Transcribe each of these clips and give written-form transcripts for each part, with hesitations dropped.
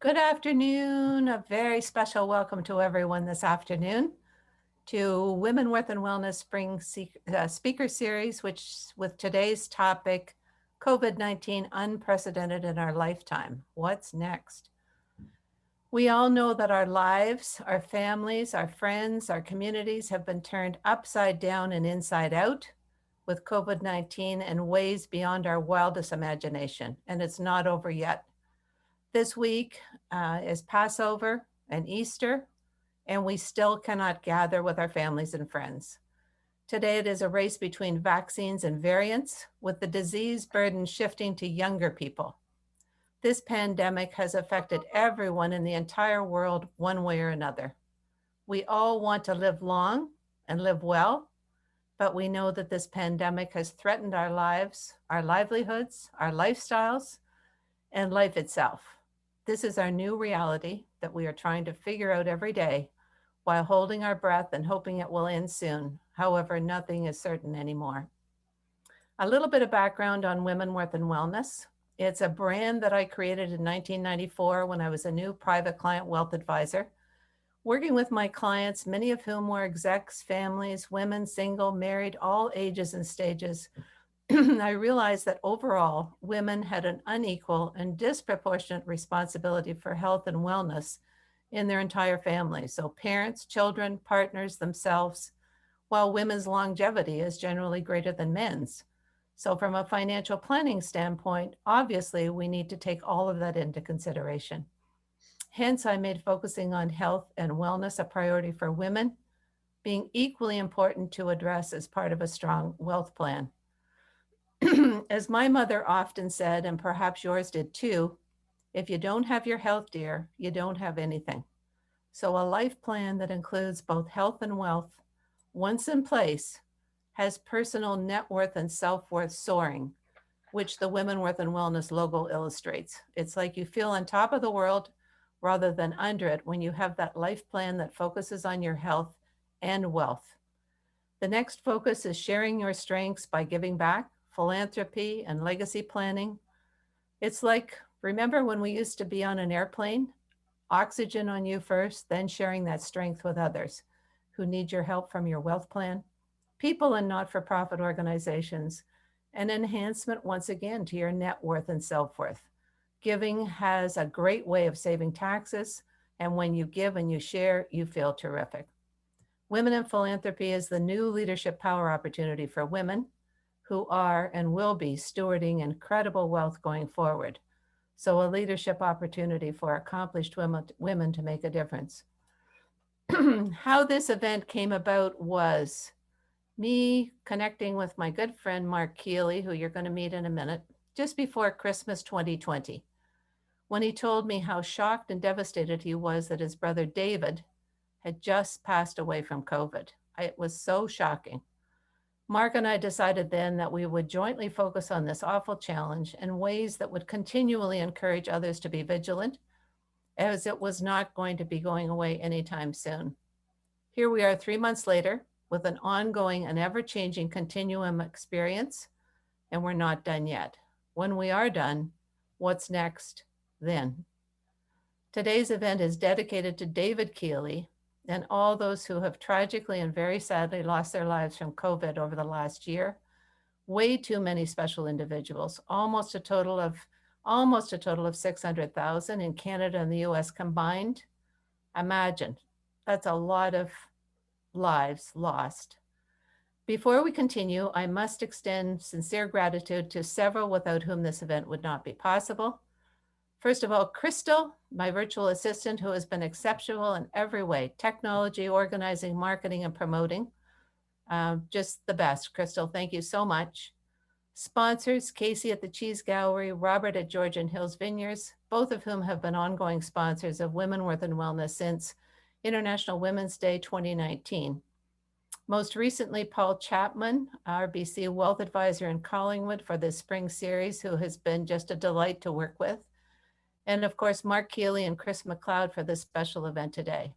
Good afternoon. A very special welcome to everyone this afternoon to Women Worth and Wellness Spring Speaker Series, which with today's topic, COVID-19 unprecedented in our lifetime. What's next? We all know that our lives, our families, our friends, our communities have been turned upside down and inside out with COVID-19 in ways beyond our wildest imagination, and it's not over yet. This week is Passover and Easter, and we still cannot gather with our families and friends. Today, it is a race between vaccines and variants, with the disease burden shifting to younger people. This pandemic has affected everyone in the entire world one way or another. We all want to live long and live well, but we know that this pandemic has threatened our lives, our livelihoods, our lifestyles, and life itself. This is our new reality that we are trying to figure out every day while holding our breath and hoping it will end soon. However, nothing is certain anymore. A little bit of background on Women Worth and Wellness. It's a brand that I created in 1994 when I was a new private client wealth advisor, working with my clients, many of whom were execs, families, women, single, married, all ages and stages. I realized that overall, women had an unequal and disproportionate responsibility for health and wellness in their entire family. So parents, children, partners, themselves, while women's longevity is generally greater than men's. So from a financial planning standpoint, obviously, we need to take all of that into consideration. Hence, I made focusing on health and wellness a priority for women, being equally important to address as part of a strong wealth plan. As my mother often said, and perhaps yours did too, if you don't have your health, dear, you don't have anything. So a life plan that includes both health and wealth, once in place, has personal net worth and self-worth soaring, which the Women Worth and Wellness logo illustrates. It's like you feel on top of the world rather than under it when you have that life plan that focuses on your health and wealth. The next focus is sharing your strengths by giving back, philanthropy, and legacy planning. It's like, remember when we used to be on an airplane? Oxygen on you first, then sharing that strength with others who need your help from your wealth plan. People and not-for-profit organizations, an enhancement once again to your net worth and self-worth. Giving has a great way of saving taxes, and when you give and you share, you feel terrific. Women in Philanthropy is the new leadership power opportunity for women who are and will be stewarding incredible wealth going forward. So a leadership opportunity for accomplished women to make a difference. How this event came about was me connecting with my good friend, Mark Keeley, who you're going to meet in a minute, just before Christmas 2020, when he told me how shocked and devastated he was that his brother David had just passed away from COVID. It was so shocking. Mark and I decided then that we would jointly focus on this awful challenge in ways that would continually encourage others to be vigilant, as it was not going to be going away anytime soon. Here we are 3 months later with an ongoing and ever-changing continuum experience, and we're not done yet. When we are done, what's next then? Today's event is dedicated to David Keeley and all those who have tragically and very sadly lost their lives from COVID over the last year. Way too many special individuals, almost a total of 600,000 in Canada and the US combined. Imagine, that's a lot of lives lost. Before we continue, I must extend sincere gratitude to several without whom this event would not be possible. First of all, Crystal, my virtual assistant, who has been exceptional in every way, technology, organizing, marketing, and promoting. Just the best. Crystal, thank you so much. Sponsors, Casey at the Cheese Gallery, Robert at Georgian Hills Vineyards, both of whom have been ongoing sponsors of Women Worth and Wellness since International Women's Day 2019. Most recently, Paul Chapman, RBC Wealth Advisor in Collingwood for this spring series, who has been just a delight to work with. And of course, Mark Keeley and Chris McLeod for this special event today.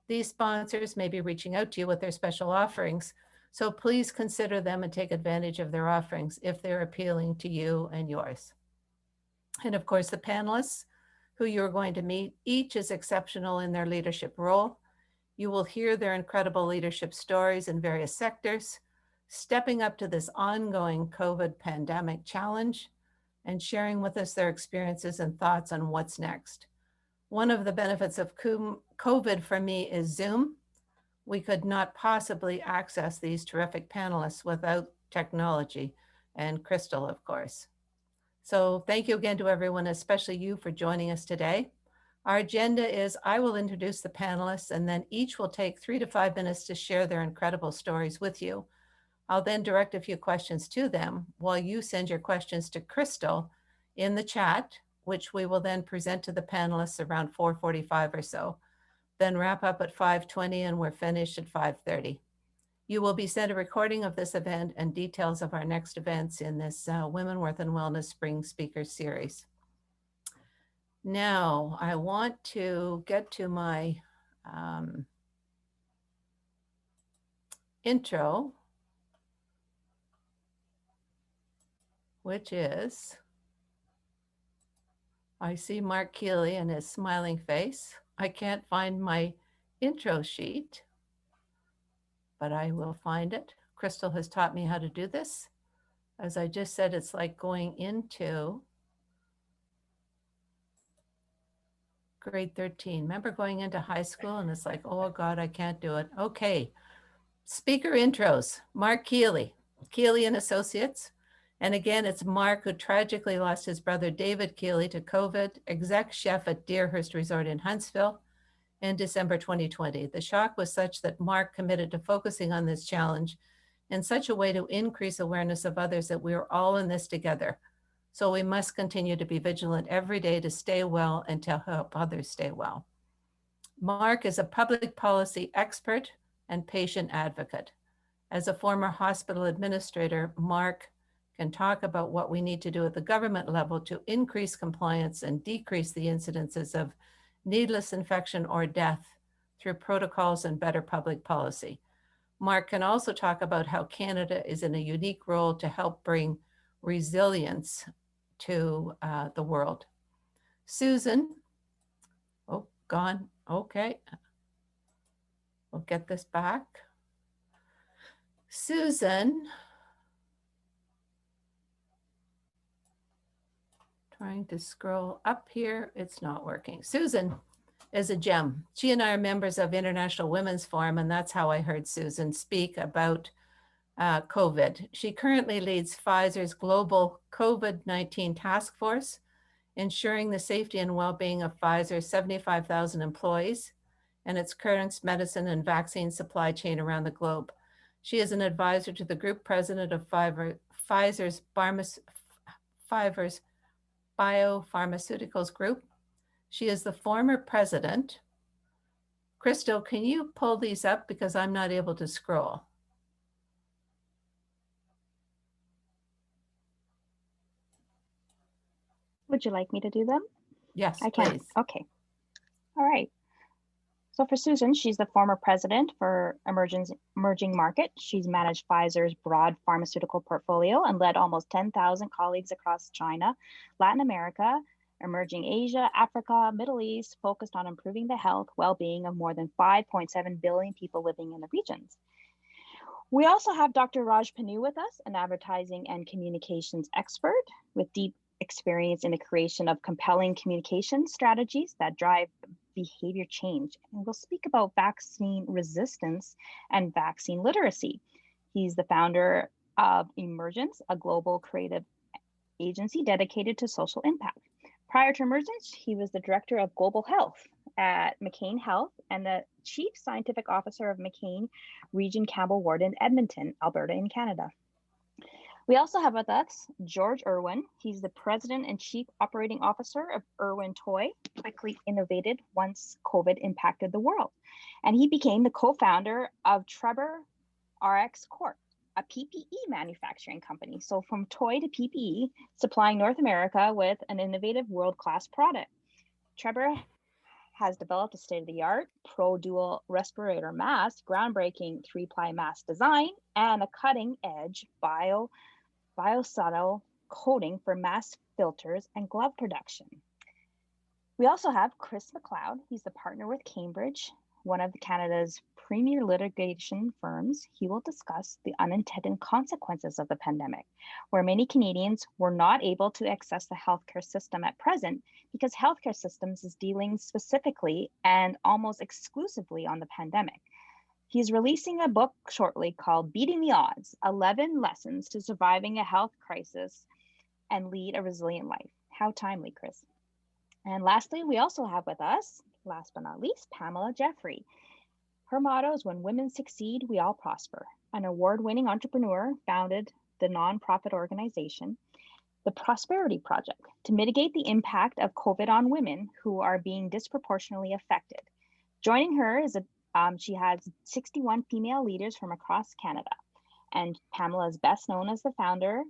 These sponsors may be reaching out to you with their special offerings, so please consider them and take advantage of their offerings if they're appealing to you and yours. And of course, the panelists who you are going to meet. Each is exceptional in their leadership role. You will hear their incredible leadership stories in various sectors, stepping up to this ongoing COVID pandemic challenge and sharing with us their experiences and thoughts on what's next. One of the benefits of COVID for me is Zoom. We could not possibly access these terrific panelists without technology, and Crystal, of course. So thank you again to everyone, especially you, for joining us today. Our agenda is I will introduce the panelists, and then each will take 3 to 5 minutes to share their incredible stories with you. I'll then direct a few questions to them while you send your questions to Crystal in the chat, which we will then present to the panelists around 4:45 or so, then wrap up at 5:20, and we're finished at 5:30. You will be sent a recording of this event and details of our next events in this Women Worth in Wellness Spring Speaker Series. Now, I want to get to my intro, which is, I see Mark Keeley and his smiling face. I can't find my intro sheet, but I will find it. Crystal has taught me how to do this. As I just said, it's like going into grade 13. Remember going into high school and it's like, oh God, I can't do it. Okay, speaker intros, Mark Keeley, Keeley and Associates. And again, it's Mark, who tragically lost his brother David Keeley to COVID, exec chef at Deerhurst Resort in Huntsville in December 2020. The shock was such that Mark committed to focusing on this challenge in such a way to increase awareness of others that we are all in this together. So we must continue to be vigilant every day to stay well and to help others stay well. Mark is a public policy expert and patient advocate. As a former hospital administrator, Mark can talk about what we need to do at the government level to increase compliance and decrease the incidences of needless infection or death through protocols and better public policy. Mark can also talk about how Canada is in a unique role to help bring resilience to the world. Susan, oh, gone, okay. We'll get this back. Susan, trying to scroll up here, it's not working. Susan is a gem. She and I are members of International Women's Forum, and that's how I heard Susan speak about COVID. She currently leads Pfizer's global COVID-19 task force, ensuring the safety and well-being of Pfizer's 75,000 employees and its current medicine and vaccine supply chain around the globe. She is an advisor to the group president of Pfizer's Biopharmaceuticals Group. She is the former president. Crystal, can you pull these up because I'm not able to scroll? Would you like me to do them? Yes, I can. please. Okay. All right. So for Susan, she's the former president for emerging market. She's managed Pfizer's broad pharmaceutical portfolio and led almost 10,000 colleagues across China, Latin America, emerging Asia, Africa, Middle East, focused on improving the health, well-being of more than 5.7 billion people living in the regions. We also have Dr. Raj Panu with us, an advertising and communications expert with deep experience in the creation of compelling communication strategies that drive behavior change. And we'll speak about vaccine resistance and vaccine literacy. He's the founder of Emergence, a global creative agency dedicated to social impact. Prior to Emergence, he was the director of global health at McCain Health and the chief scientific officer of McCain Region Campbell Ward in Edmonton, Alberta in Canada. We also have with us George Irwin. He's the president and chief operating officer of Irwin Toy, quickly innovated once COVID impacted the world. And he became the co-founder of Trevor RX Corp, a PPE manufacturing company. So from toy to PPE, supplying North America with an innovative world-class product. Trevor has developed a state-of-the-art Pro Dual respirator mask, groundbreaking 3-ply mask design, and a cutting-edge biosubtle coating for mask filters and glove production. We also have Chris McLeod. He's the partner with Cambridge, one of Canada's premier litigation firms. He will discuss the unintended consequences of the pandemic, where many Canadians were not able to access the healthcare system at present because healthcare systems is dealing specifically and almost exclusively on the pandemic. He's releasing a book shortly called Beating the Odds, 11 Lessons to Surviving a Health Crisis and Lead a Resilient Life. How timely, Chris. And lastly, we also have with us, last but not least, Pamela Jeffrey. Her motto is when women succeed, we all prosper. An award-winning entrepreneur founded the nonprofit organization, the Prosperity Project, to mitigate the impact of COVID on women who are being disproportionately affected. Joining her is she has 61 female leaders from across Canada. And Pamela is best known as the founder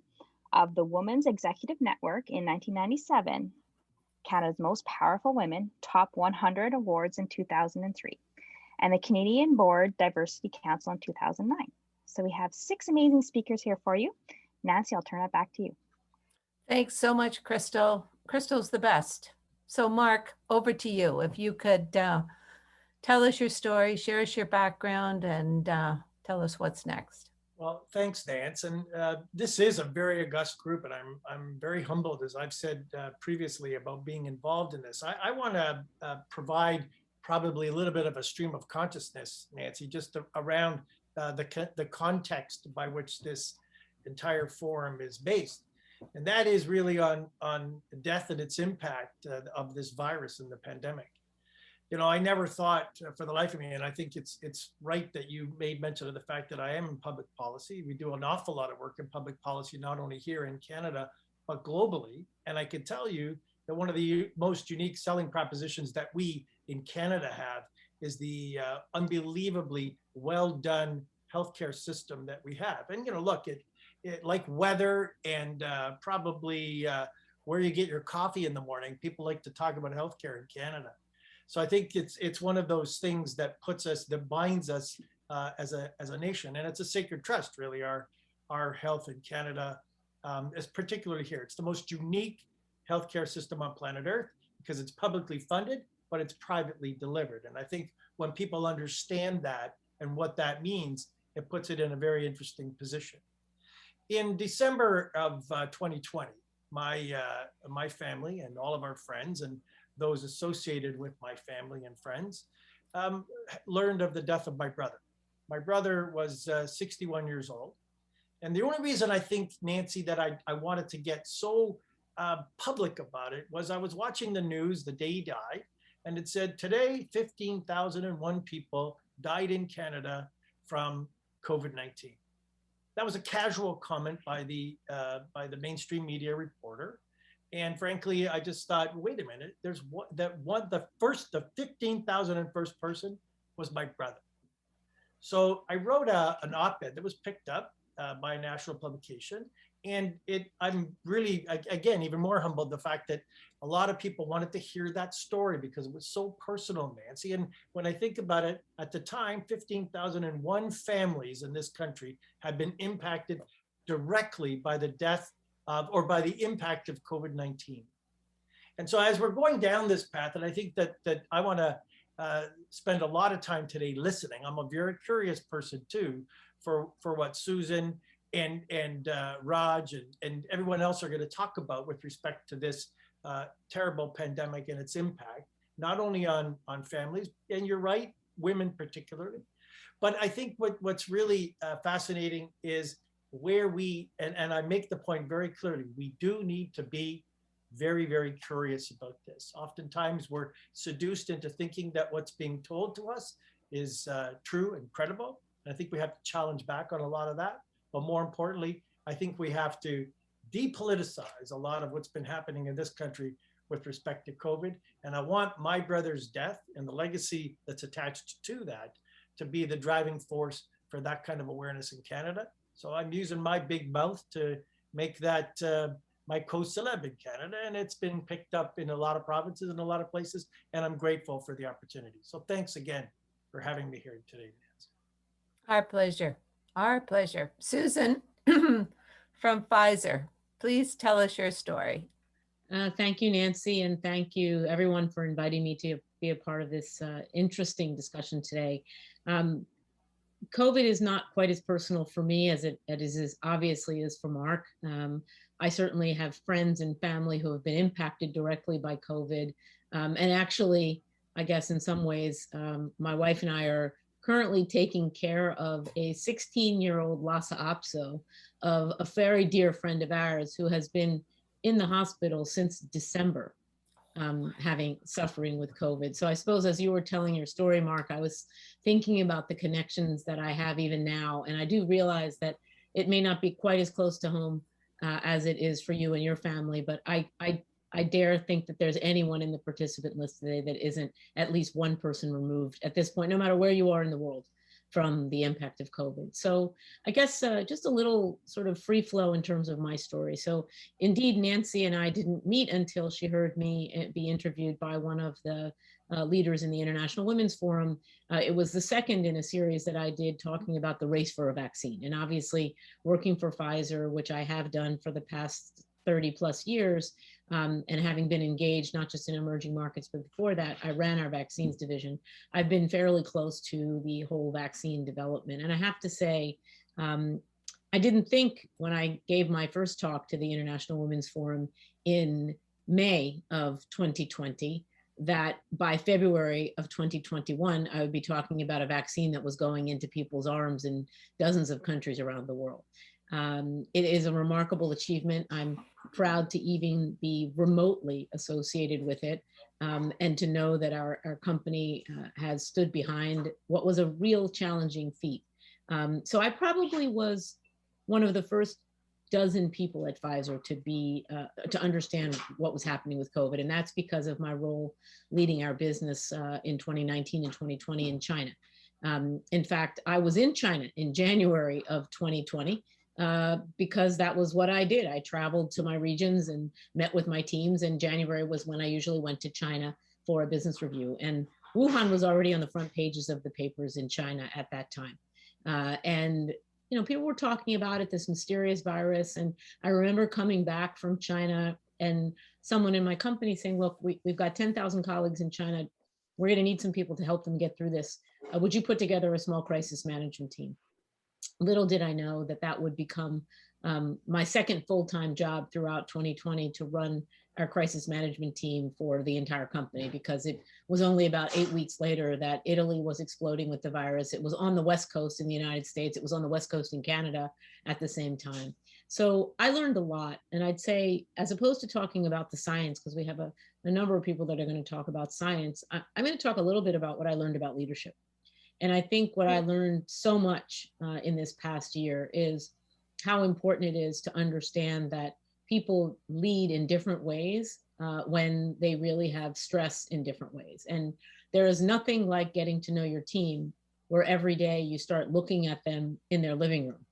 of the Women's Executive Network in 1997, Canada's Most Powerful Women, Top 100 Awards in 2003, and the Canadian Board Diversity Council in 2009. So we have 6 amazing speakers here for you. Nancy, I'll turn it back to you. Thanks so much, Crystal. Crystal's the best. So Mark, over to you. If you could tell us your story, share us your background, and tell us what's next. Well, thanks, Nance. And this is a very august group, and I'm very humbled, as I've said previously, about being involved in this. I want to provide probably a little bit of a stream of consciousness, Nancy, just around the context by which this entire forum is based. And that is really on death and its impact of this virus and the pandemic. You know, I never thought for the life of me, and I think it's right that you made mention of the fact that I am in public policy. We do an awful lot of work in public policy, not only here in Canada, but globally. And I can tell you that one of the most unique selling propositions that we in Canada have is the unbelievably well done healthcare system that we have. And, you know, look, it like weather and probably where you get your coffee in the morning, people like to talk about healthcare in Canada. So I think it's one of those things that binds us as a nation, and it's a sacred trust, really, our health in Canada, is particularly here. It's the most unique healthcare system on planet Earth because it's publicly funded, but it's privately delivered. And I think when people understand that and what that means, it puts it in a very interesting position. In December of 2020, my family and all of our friends and those associated with my family and friends learned of the death of my brother. My brother was 61 years old. And the only reason I think, Nancy, that I wanted to get so public about it was I was watching the news the day he died, and it said, today, 15,001 people died in Canada from COVID-19. That was a casual comment by the mainstream media reporter. And frankly, I just thought, wait a minute, the 15,001st person was my brother. So I wrote an op-ed that was picked up by a national publication. And I'm really, again, even more humbled the fact that a lot of people wanted to hear that story because it was so personal, Nancy. And when I think about it, at the time, 15,001 families in this country had been impacted directly by the death or by the impact of COVID-19. And so as we're going down this path, and I think that I want to spend a lot of time today listening. I'm a very curious person too, for what Susan and Raj and everyone else are going to talk about with respect to this terrible pandemic and its impact, not only on families, and you're right, women particularly, but I think what's really fascinating is where and I make the point very clearly, we do need to be very, very curious about this. Oftentimes we're seduced into thinking that what's being told to us is true and credible. And I think we have to challenge back on a lot of that. But more importantly, I think we have to depoliticize a lot of what's been happening in this country with respect to COVID. And I want my brother's death and the legacy that's attached to that to be the driving force for that kind of awareness in Canada. So I'm using my big mouth to make that my co-celeb in Canada, and it's been picked up in a lot of provinces and a lot of places, and I'm grateful for the opportunity. So thanks again for having me here today, Nancy. Our pleasure. Our pleasure. Susan from Pfizer, please tell us your story. Thank you, Nancy, and thank you everyone for inviting me to be a part of this interesting discussion today. COVID is not quite as personal for me as it is as obviously is for Mark. I certainly have friends and family who have been impacted directly by COVID. And actually, I guess in some ways, my wife and I are currently taking care of a 16-year-old Lhasa Apso of a very dear friend of ours who has been in the hospital since December, suffering with COVID. So I suppose as you were telling your story, Mark, I was thinking about the connections that I have even now. And I do realize that it may not be quite as close to home as it is for you and your family, but I dare think that there's anyone in the participant list today that isn't at least one person removed at this point, no matter where you are in the world, from the impact of COVID. So I guess just a little sort of free flow in terms of my story. So indeed, Nancy and I didn't meet until she heard me be interviewed by one of the leaders in the International Women's Forum. It was the second in a series that I did talking about the race for a vaccine. And obviously working for Pfizer, which I have done for the past 30 plus years, and having been engaged not just in emerging markets, but before that, I ran our vaccines division. I've been fairly close to the whole vaccine development. And I have to say, I didn't think when I gave my first talk to the International Women's Forum in May of 2020, that by February of 2021, I would be talking about a vaccine that was going into people's arms in dozens of countries around the world. It is a remarkable achievement. I'm proud to even be remotely associated with it, and to know that our company has stood behind what was a real challenging feat. So I probably was one of the first dozen people at Pfizer to understand what was happening with COVID. And that's because of my role leading our business in 2019 and 2020 in China. In fact, I was in China in January of 2020. Because that was what I did. I traveled to my regions and met with my teams, and January was when I usually went to China for a business review. And Wuhan was already on the front pages of the papers in China at that time. And you know, people were talking about it, this mysterious virus. And I remember coming back from China and someone in my company saying, look, we've got 10,000 colleagues in China. We're going to need some people to help them get through this. Would you put together a small crisis management team? Little did I know that that would become my second full-time job throughout 2020, to run our crisis management team for the entire company, because it was only about 8 weeks later that Italy was exploding with the virus. It was on the West Coast in the United States. It was on the West Coast in Canada at the same time. So I learned a lot. And I'd say, as opposed to talking about the science, because we have a number of people that are going to talk about science, I'm going to talk a little bit about what I learned about leadership. And I think what I learned so much in this past year is how important it is to understand that people lead in different ways when they really have stress in different ways. And there is nothing like getting to know your team where every day you start looking at them in their living room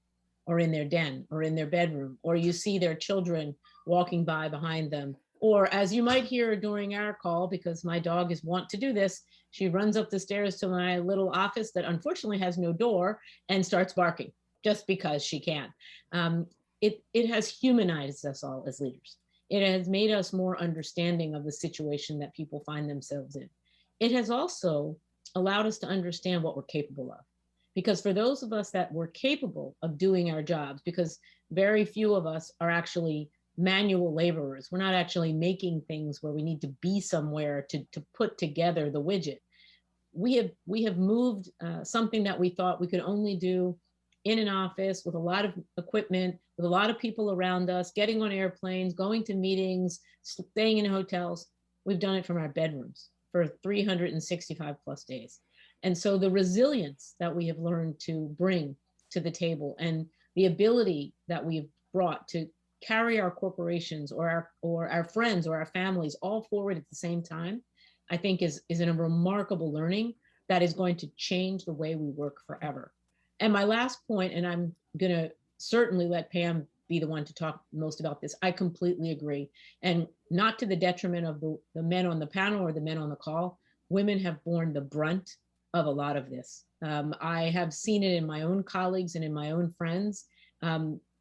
or in their den or in their bedroom, or you see their children walking by behind them. Or as you might hear during our call, because my dog is wont to do this, she runs up the stairs to my little office that unfortunately has no door and starts barking just because she can. It has humanized us all as leaders. It has made us more understanding of the situation that people find themselves in. It has also allowed us to understand what we're capable of. Because for those of us that were capable of doing our jobs, because very few of us are actually manual laborers. We're not actually making things where we need to be somewhere to put together the widget. We have moved something that we thought we could only do in an office with a lot of equipment, with a lot of people around us, getting on airplanes, going to meetings, staying in hotels. We've done it from our bedrooms for 365 plus days. And so the resilience that we have learned to bring to the table, and the ability that we've brought to carry our corporations or our friends or our families all forward at the same time, I think is a remarkable learning that is going to change the way we work forever. And my last point, and I'm going to certainly let Pam be the one to talk most about this, I completely agree. And not to the detriment of the men on the panel or the men on the call, women have borne the brunt of a lot of this. I have seen it in my own colleagues and in my own friends.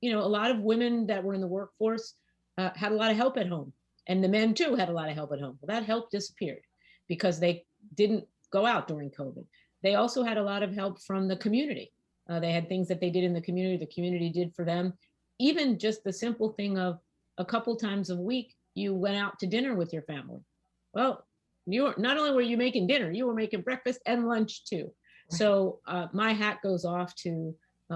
You know, a lot of women that were in the workforce had a lot of help at home. And the men too had a lot of help at home. Well, that help disappeared because they didn't go out during COVID. They also had a lot of help from the community. They had things that they did in the community did for them. Even just the simple thing of a couple times a week, you went out to dinner with your family. Well, you were, not only were you making dinner, you were making breakfast and lunch too. So my hat goes off to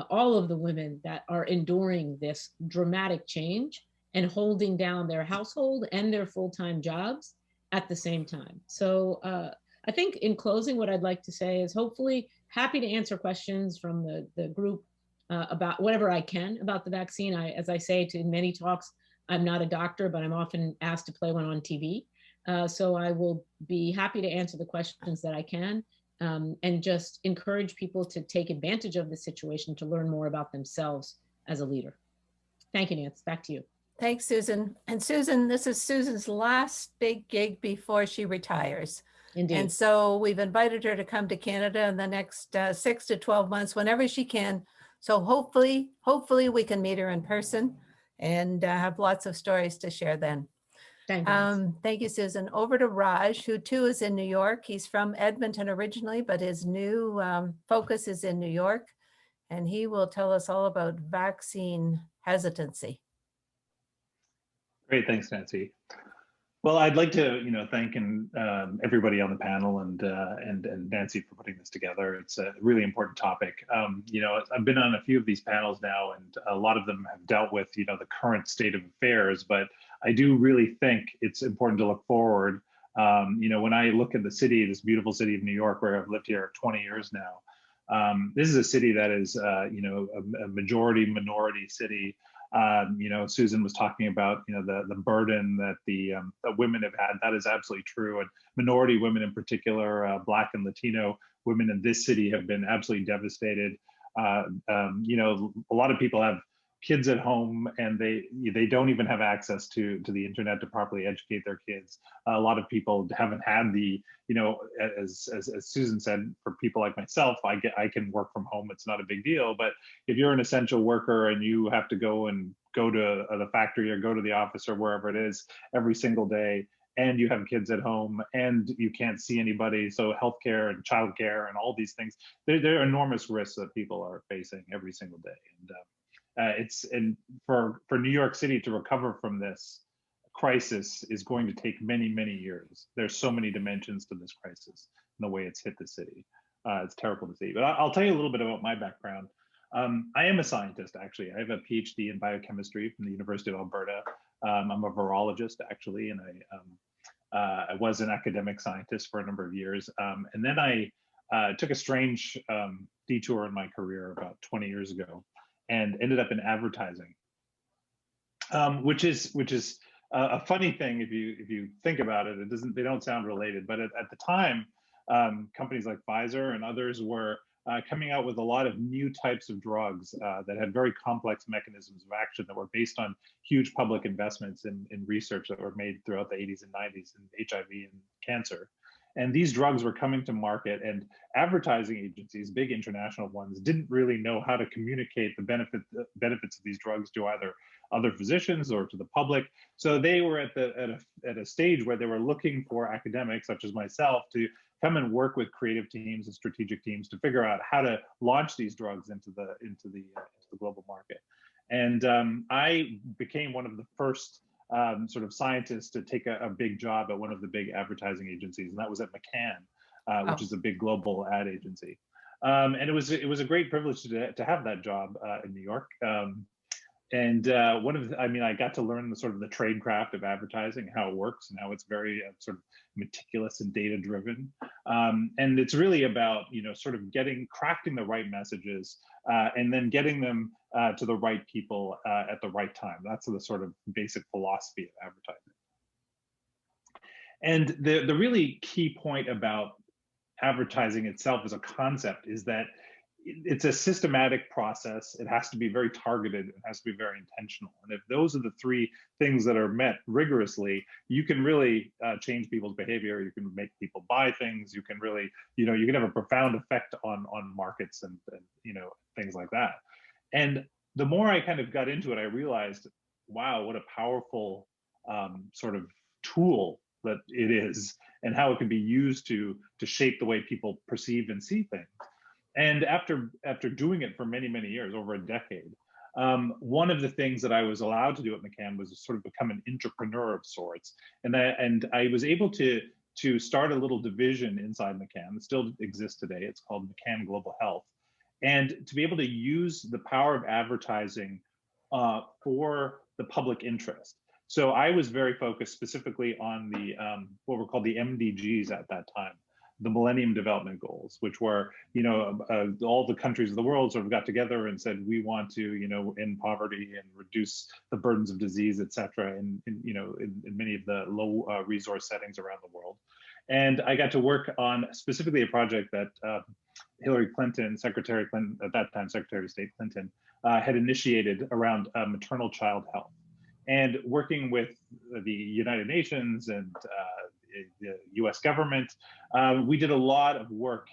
all of the women that are enduring this dramatic change and holding down their household and their full-time jobs at the same time. So I think in closing, what I'd like to say is hopefully happy to answer questions from the group about whatever I can about the vaccine. As I say to many talks, I'm not a doctor, but I'm often asked to play one on TV. So I will be happy to answer the questions that I can and just encourage people to take advantage of the situation to learn more about themselves as a leader. Thank you, Nancy. Back to you. Thanks, Susan. And Susan, this is Susan's last big gig before she retires. Indeed. And so we've invited her to come to Canada in the next 6 to 12 months, whenever she can. So hopefully we can meet her in person and have lots of stories to share then. Thank you. Thank you, Susan. Over to Raj, who too is in New York. He's from Edmonton originally, but his new focus is in New York. And he will tell us all about vaccine hesitancy. Great, thanks, Nancy. Well, I'd like to, thank everybody on the panel and Nancy for putting this together. It's a really important topic. I've been on a few of these panels now, and a lot of them have dealt with, the current state of affairs. But I do really think it's important to look forward. When I look at the city, this beautiful city of New York, where I've lived here 20 years now, this is a city that is, a majority minority city. Susan was talking about, the burden that the women have had. That is absolutely true. And minority women in particular, Black and Latino women in this city have been absolutely devastated. A lot of people have kids at home and they don't even have access to the internet to properly educate their kids. A lot of people haven't had the, as Susan said, for people like myself, I can work from home. It's not a big deal. But if you're an essential worker and you have to go to the factory or go to the office or wherever it is every single day, and you have kids at home and you can't see anybody, so healthcare and childcare and all these things, there are enormous risks that people are facing every single day. And for New York City to recover from this crisis is going to take many, many years. There's so many dimensions to this crisis and the way it's hit the city. It's terrible to see. But I'll tell you a little bit about my background. I am a scientist, actually. I have a PhD in biochemistry from the University of Alberta. I'm a virologist, actually, and I was an academic scientist for a number of years. And then I took a strange detour in my career about 20 years ago and ended up in advertising, which is a funny thing if you think about it. They don't sound related, but at the time, companies like Pfizer and others were coming out with a lot of new types of drugs that had very complex mechanisms of action that were based on huge public investments in research that were made throughout the 80s and 90s in HIV and cancer. And these drugs were coming to market, and advertising agencies, big international ones, didn't really know how to communicate the benefits of these drugs to either other physicians or to the public. So they were at a stage where they were looking for academics such as myself to come and work with creative teams and strategic teams to figure out how to launch these drugs into the global market. And I became one of the first sort of scientists to take a big job at one of the big advertising agencies, and that was at McCann, which is a big global ad agency. And it was a great privilege to have that job in New York. I got to learn the trade craft of advertising, how it works, and how it's very sort of meticulous and data driven. And it's really about crafting the right messages and then getting them to the right people at the right time. That's the sort of basic philosophy of advertising. And the really key point about advertising itself as a concept is that it's a systematic process. It has to be very targeted. It has to be very intentional. And if those are the three things that are met rigorously, you can really change people's behavior. You can make people buy things. You can really, you can have a profound effect on markets and things like that. And the more I kind of got into it, I realized, wow, what a powerful sort of tool that it is, and how it can be used to shape the way people perceive and see things. And after doing it for many, many years, over a decade, one of the things that I was allowed to do at McCann was sort of become an entrepreneur of sorts. And I was able to start a little division inside McCann that still exists today. It's called McCann Global Health. And to be able to use the power of advertising for the public interest. So I was very focused specifically on the what were called the MDGs at that time, the Millennium Development Goals, which were, all the countries of the world sort of got together and said, we want to, end poverty and reduce the burdens of disease, et cetera, in many of the low resource settings around the world. And I got to work on specifically a project that Hillary Clinton, Secretary Clinton, at that time, Secretary of State Clinton, had initiated around maternal child health. And working with the United Nations and the US government, we did a lot of work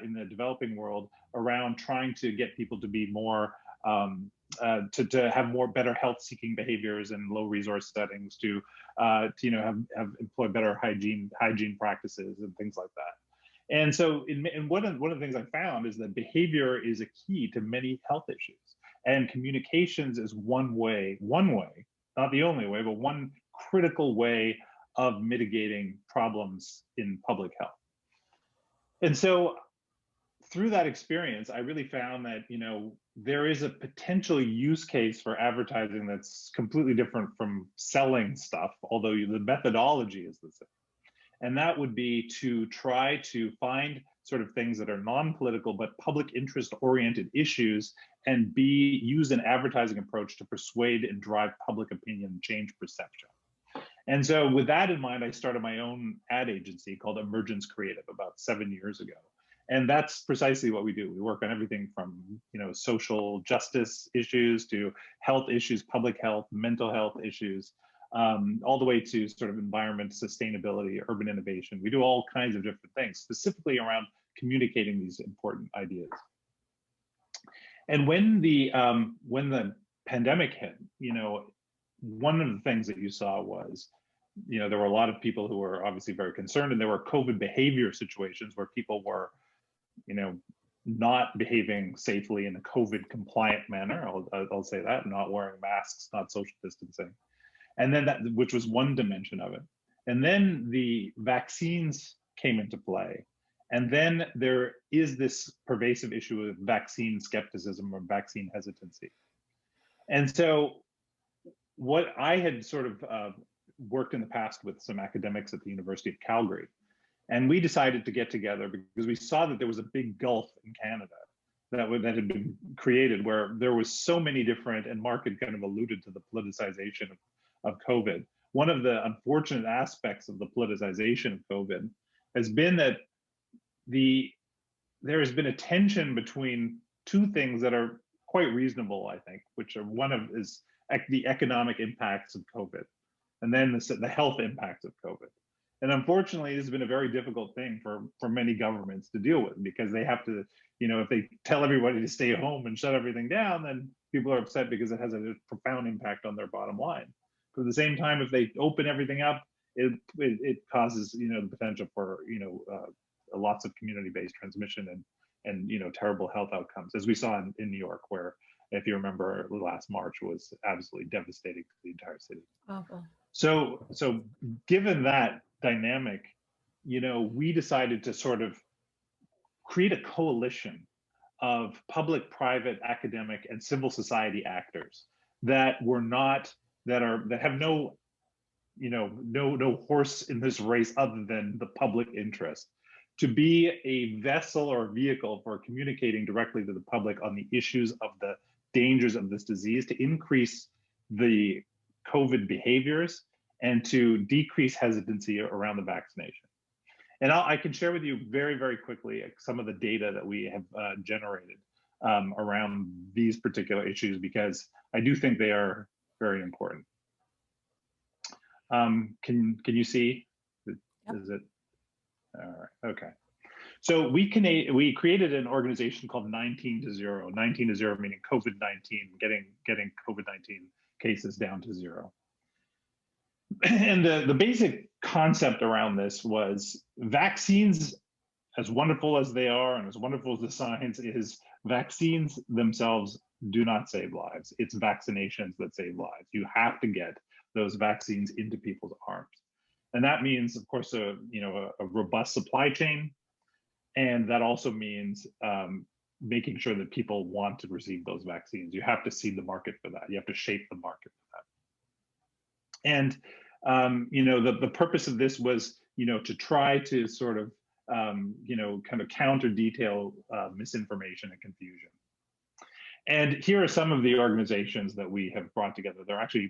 in the developing world around trying to get people to be more, to have more better health-seeking behaviors in low resource settings, to have employ better hygiene practices and things like that. And so, and one of the things I found is that behavior is a key to many health issues, and communications is one way, not the only way, but one critical way of mitigating problems in public health. And so through that experience, I really found that, there is a potential use case for advertising that's completely different from selling stuff, although the methodology is the same. And that would be to try to find sort of things that are non-political but public interest oriented issues, and use an advertising approach to persuade and drive public opinion and change perception. And so with that in mind, I started my own ad agency called Emergence Creative about 7 years ago. And that's precisely what we do. We work on everything from, social justice issues to health issues, public health, mental health issues, all the way to sort of environment, sustainability, urban innovation. We do all kinds of different things, specifically around communicating these important ideas. And when the pandemic hit, one of the things that you saw was, there were a lot of people who were obviously very concerned, and there were COVID behavior situations where people were, not behaving safely in a COVID compliant manner. I'll say that, not wearing masks, not social distancing. And then which was one dimension of it. And then the vaccines came into play. And then there is this pervasive issue of vaccine skepticism or vaccine hesitancy. And so what I had sort of worked in the past with some academics at the University of Calgary, and we decided to get together because we saw that there was a big gulf in Canada that had been created, where there was so many different, and Mark had kind of alluded to the politicization of COVID. One of the unfortunate aspects of the politicization of COVID has been that there has been a tension between two things that are quite reasonable, I think, which are is the economic impacts of COVID, and then the health impacts of COVID. And unfortunately, this has been a very difficult thing for many governments to deal with, because they have to, if they tell everybody to stay home and shut everything down, then people are upset because it has a profound impact on their bottom line. But at the same time, if they open everything up, it causes, the potential for, lots of community-based transmission and terrible health outcomes, as we saw in New York, where, if you remember, last March was absolutely devastating to the entire city. Awful. So given that dynamic, we decided to sort of create a coalition of public, private, academic, and civil society actors that have no horse in this race other than the public interest, to be a vessel or a vehicle for communicating directly to the public on the issues of the dangers of this disease, to increase the COVID behaviors and to decrease hesitancy around the vaccination. And I can share with you very, very quickly some of the data that we have generated around these particular issues, because I do think they are very important. Can you see? Yep. Is it? All right. Okay. So we created an organization called 19 to 0. 19 to 0 meaning COVID-19, getting COVID-19 cases down to 0. And the basic concept around this was vaccines, as wonderful as they are and as wonderful as the science is, vaccines themselves do not save lives. It's vaccinations that save lives. You have to get those vaccines into people's arms. And that means, of course, a robust supply chain. And that also means making sure that people want to receive those vaccines. You have to seed the market for that. You have to shape the market for that. And the purpose of this was, to try to sort of, kind of counter detail misinformation and confusion. And here are some of the organizations that we have brought together. There are actually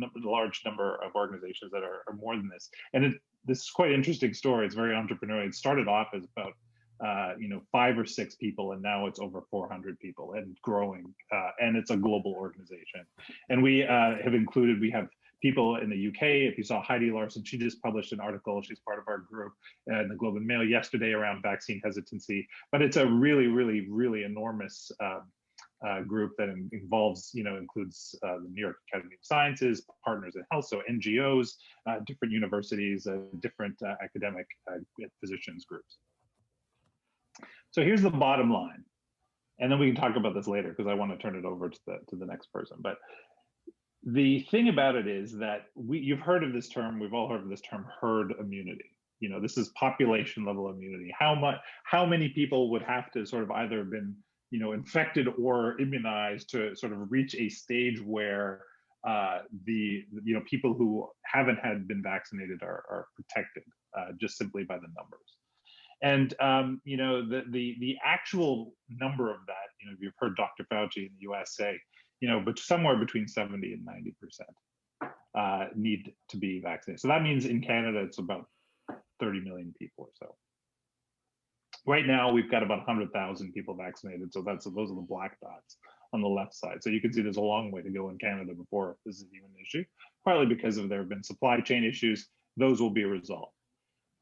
a large number of organizations that are more than this. And this is quite an interesting story. It's very entrepreneurial. It started off as about 5 or 6 people, and now it's over 400 people and growing. And it's a global organization. And we have people in the UK. If you saw Heidi Larson, she just published an article. She's part of our group in the Globe and Mail yesterday around vaccine hesitancy. But it's a really, really, really enormous group that includes the New York Academy of Sciences, Partners in Health, so NGOs, different universities, different academic physicians groups. So here's the bottom line, and then we can talk about this later because I want to turn it over to the next person. But the thing about it is that you've heard of this term, we've all heard of this term, herd immunity. This is population level immunity. How many people would have to sort of either have been infected or immunized to sort of reach a stage where people who haven't been vaccinated are protected just simply by the numbers. And the actual number of that, you've heard Dr. Fauci in the US say, but somewhere between 70 and 90% need to be vaccinated. So that means in Canada, it's about 30 million people or so. Right now, we've got about 100,000 people vaccinated. So those are the black dots on the left side. So you can see there's a long way to go in Canada before this is even an issue, partly because there have been supply chain issues. Those will be resolved.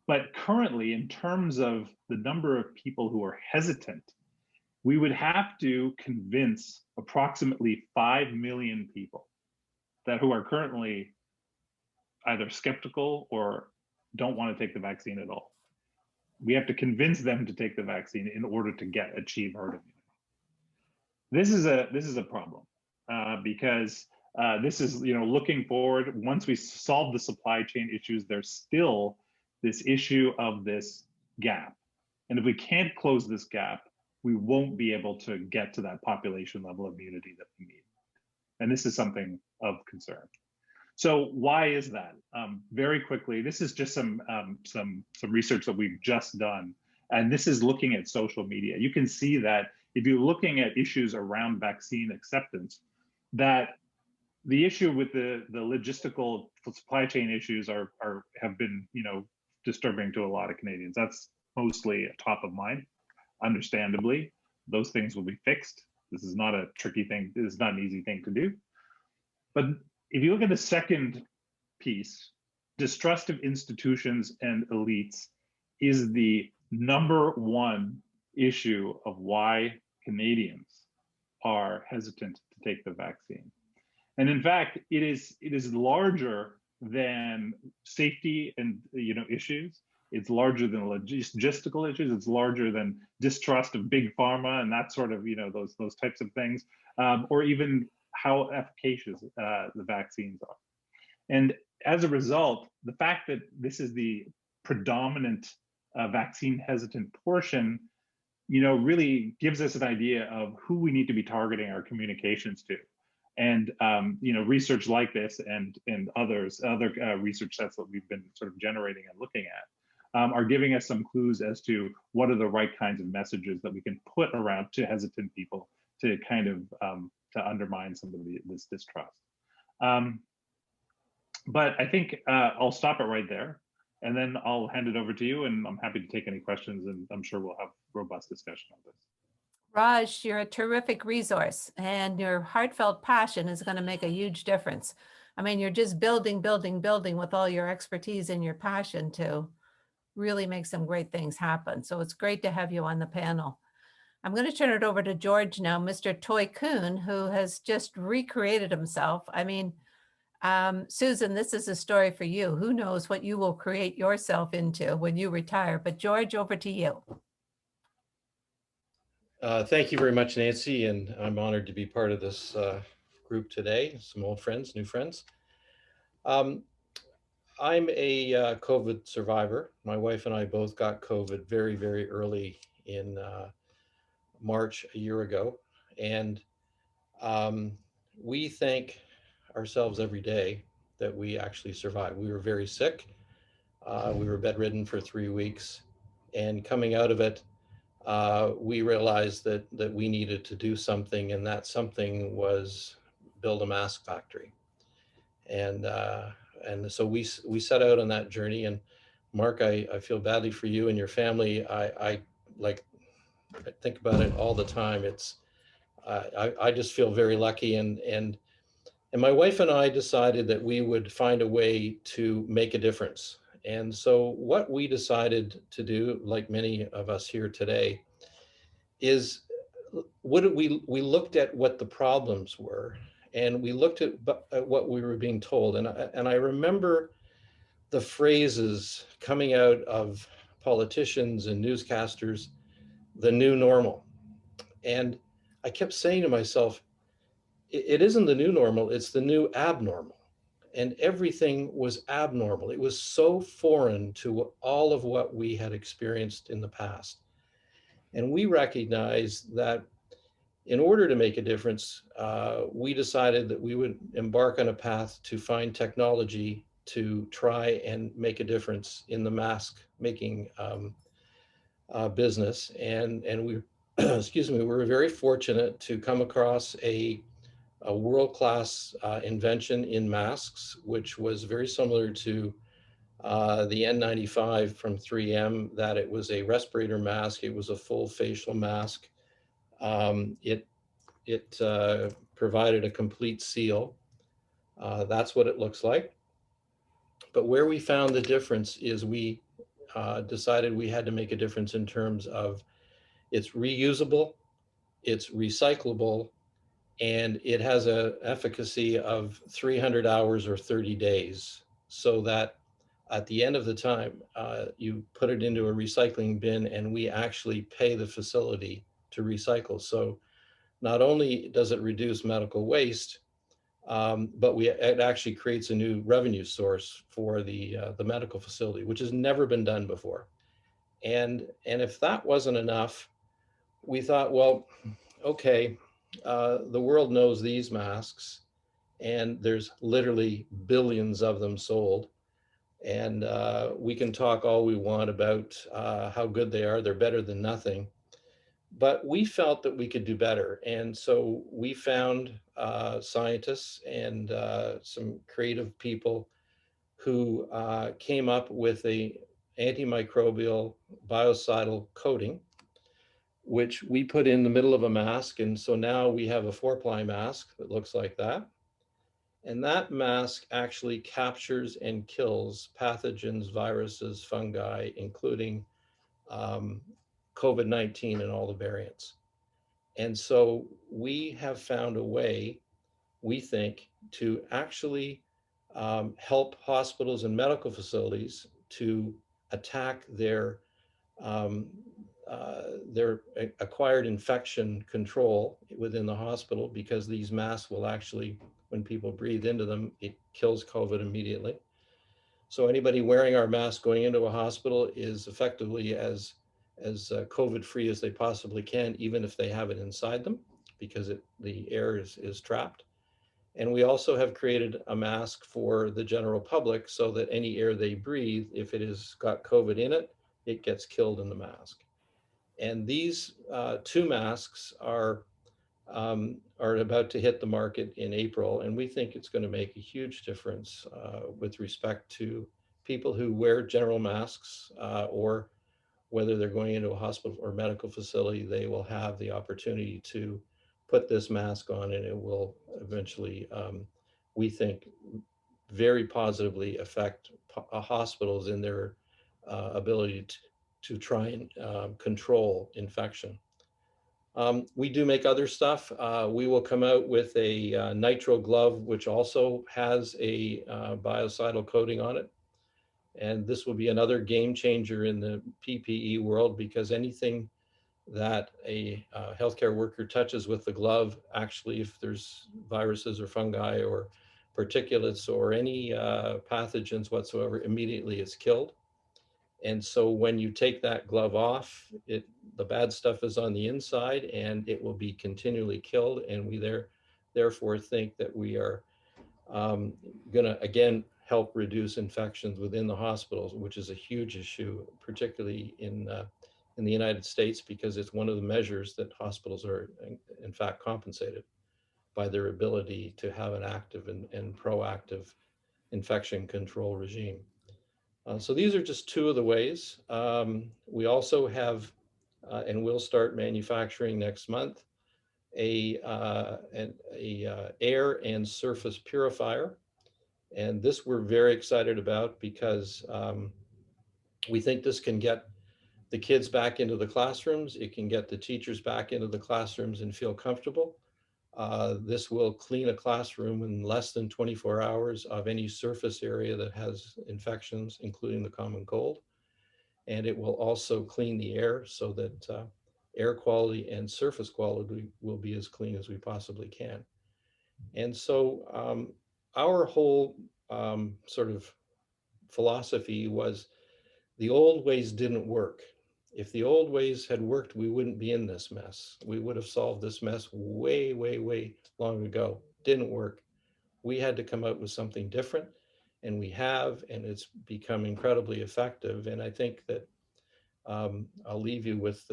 But currently, in terms of the number of people who are hesitant, we would have to convince approximately 5 million people who are currently either skeptical or don't want to take the vaccine at all. We have to convince them to take the vaccine in order to achieve herd immunity. This is a problem because this is looking forward. Once we solve the supply chain issues, there's still this issue of this gap, and if we can't close this gap, we won't be able to get to that population level of immunity that we need. And this is something of concern. So why is that? Very quickly, this is just some research that we've just done, and this is looking at social media. You can see that if you're looking at issues around vaccine acceptance, that the issue with the logistical supply chain issues have been disturbing to a lot of Canadians. That's mostly top of mind. Understandably, those things will be fixed. This is not a tricky thing. This is not an easy thing to do. But if you look at the second piece, distrust of institutions and elites is the #1 issue of why Canadians are hesitant to take the vaccine. And in fact, it is larger than safety and issues. It's larger than logistical issues. It's larger than distrust of big pharma and that sort of those types of things, or even how efficacious the vaccines are. And as a result, the fact that this is the predominant vaccine hesitant portion, really gives us an idea of who we need to be targeting our communications to. And research like this and other research sets that we've been sort of generating and looking at are giving us some clues as to what are the right kinds of messages that we can put around to hesitant people to kind of to undermine some of this distrust. But I think I'll stop it right there, and then I'll hand it over to you, and I'm happy to take any questions, and I'm sure we'll have robust discussion on this. Raj, you're a terrific resource, and your heartfelt passion is going to make a huge difference. I mean, you're just building with all your expertise and your passion to really make some great things happen. So it's great to have you on the panel. I'm going to turn it over to George now, Mr. Toy Kuhn, who has just recreated himself. I mean, Susan, this is a story for you. Who knows what you will create yourself into when you retire? But George, over to you. Thank you very much, Nancy, and I'm honored to be part of this group today. Some old friends, new friends. I'm a COVID survivor. My wife and I both got COVID very, very early in March a year ago. And we thank ourselves every day that we actually survived. We were very sick. We were bedridden for 3 weeks. And coming out of it, we realized that we needed to do something, and that something was build a mask factory. And so we set out on that journey. And Mark, I feel badly for you and your family. I think about it all the time. It's I just feel very lucky, and my wife and I decided that we would find a way to make a difference. And so what we decided to do, like many of us here today, is we looked at what the problems were, and we looked at what we were being told. And I remember the phrases coming out of politicians and newscasters, the new normal. And I kept saying to myself, it isn't the new normal, it's the new abnormal. And everything was abnormal. It was so foreign to all of what we had experienced in the past. And we recognized that in order to make a difference, we decided that we would embark on a path to find technology to try and make a difference in the mask making business. And we, excuse me, we were very fortunate to come across a world-class invention in masks, which was very similar to the N95 from 3M, that it was a respirator mask. It was a full facial mask. It provided a complete seal. That's what it looks like. But where we found the difference is we decided we had to make a difference in terms of it's reusable, it's recyclable, and it has an efficacy of 300 hours or 30 days, so that at the end of the time, you put it into a recycling bin and we actually pay the facility to recycle. So not only does it reduce medical waste, but it actually creates a new revenue source for the medical facility, which has never been done before. And if that wasn't enough, we thought, well, okay, the world knows these masks, and there's literally billions of them sold. And we can talk all we want about how good they are. They're better than nothing. But we felt that we could do better. And so we found scientists and some creative people who came up with a antimicrobial biocidal coating, which we put in the middle of a mask. And so now we have a 4-ply mask that looks like that. And that mask actually captures and kills pathogens, viruses, fungi, including COVID-19 and all the variants. And so we have found a way, we think, to actually help hospitals and medical facilities to attack their acquired infection control within the hospital, because these masks will actually, when people breathe into them, it kills COVID immediately. So anybody wearing our mask going into a hospital is effectively as COVID-free as they possibly can, even if they have it inside them, because the air is trapped. And we also have created a mask for the general public so that any air they breathe, if it has got COVID in it, it gets killed in the mask. And these 2 masks are about to hit the market in April, and we think it's going to make a huge difference with respect to people who wear general masks, or whether they're going into a hospital or medical facility, they will have the opportunity to put this mask on, and it will eventually, we think, very positively affect hospitals in their ability to try and control infection. We do make other stuff. We will come out with a nitrile glove, which also has a biocidal coating on it. And this will be another game changer in the PPE world, because anything that a healthcare worker touches with the glove, actually, if there's viruses or fungi or particulates or any pathogens whatsoever, immediately it's killed. And so when you take that glove off, the bad stuff is on the inside and it will be continually killed. And we therefore think that we are going to, again, help reduce infections within the hospitals, which is a huge issue, particularly in the United States, because it's one of the measures that hospitals are, in fact, compensated by their ability to have an active and proactive infection control regime. So these are just two of the ways. We also have, and we'll start manufacturing next month, a air and surface purifier. And this we're very excited about, because we think this can get the kids back into the classrooms. It can get the teachers back into the classrooms and feel comfortable. This will clean a classroom in less than 24 hours of any surface area that has infections, including the common cold. And it will also clean the air so that air quality and surface quality will be as clean as we possibly can. And so our whole sort of philosophy was, the old ways didn't work. If the old ways had worked, we wouldn't be in this mess. We would have solved this mess way, way, way long ago. Didn't work. We had to come up with something different, and we have, and it's become incredibly effective. And I think that I'll leave you with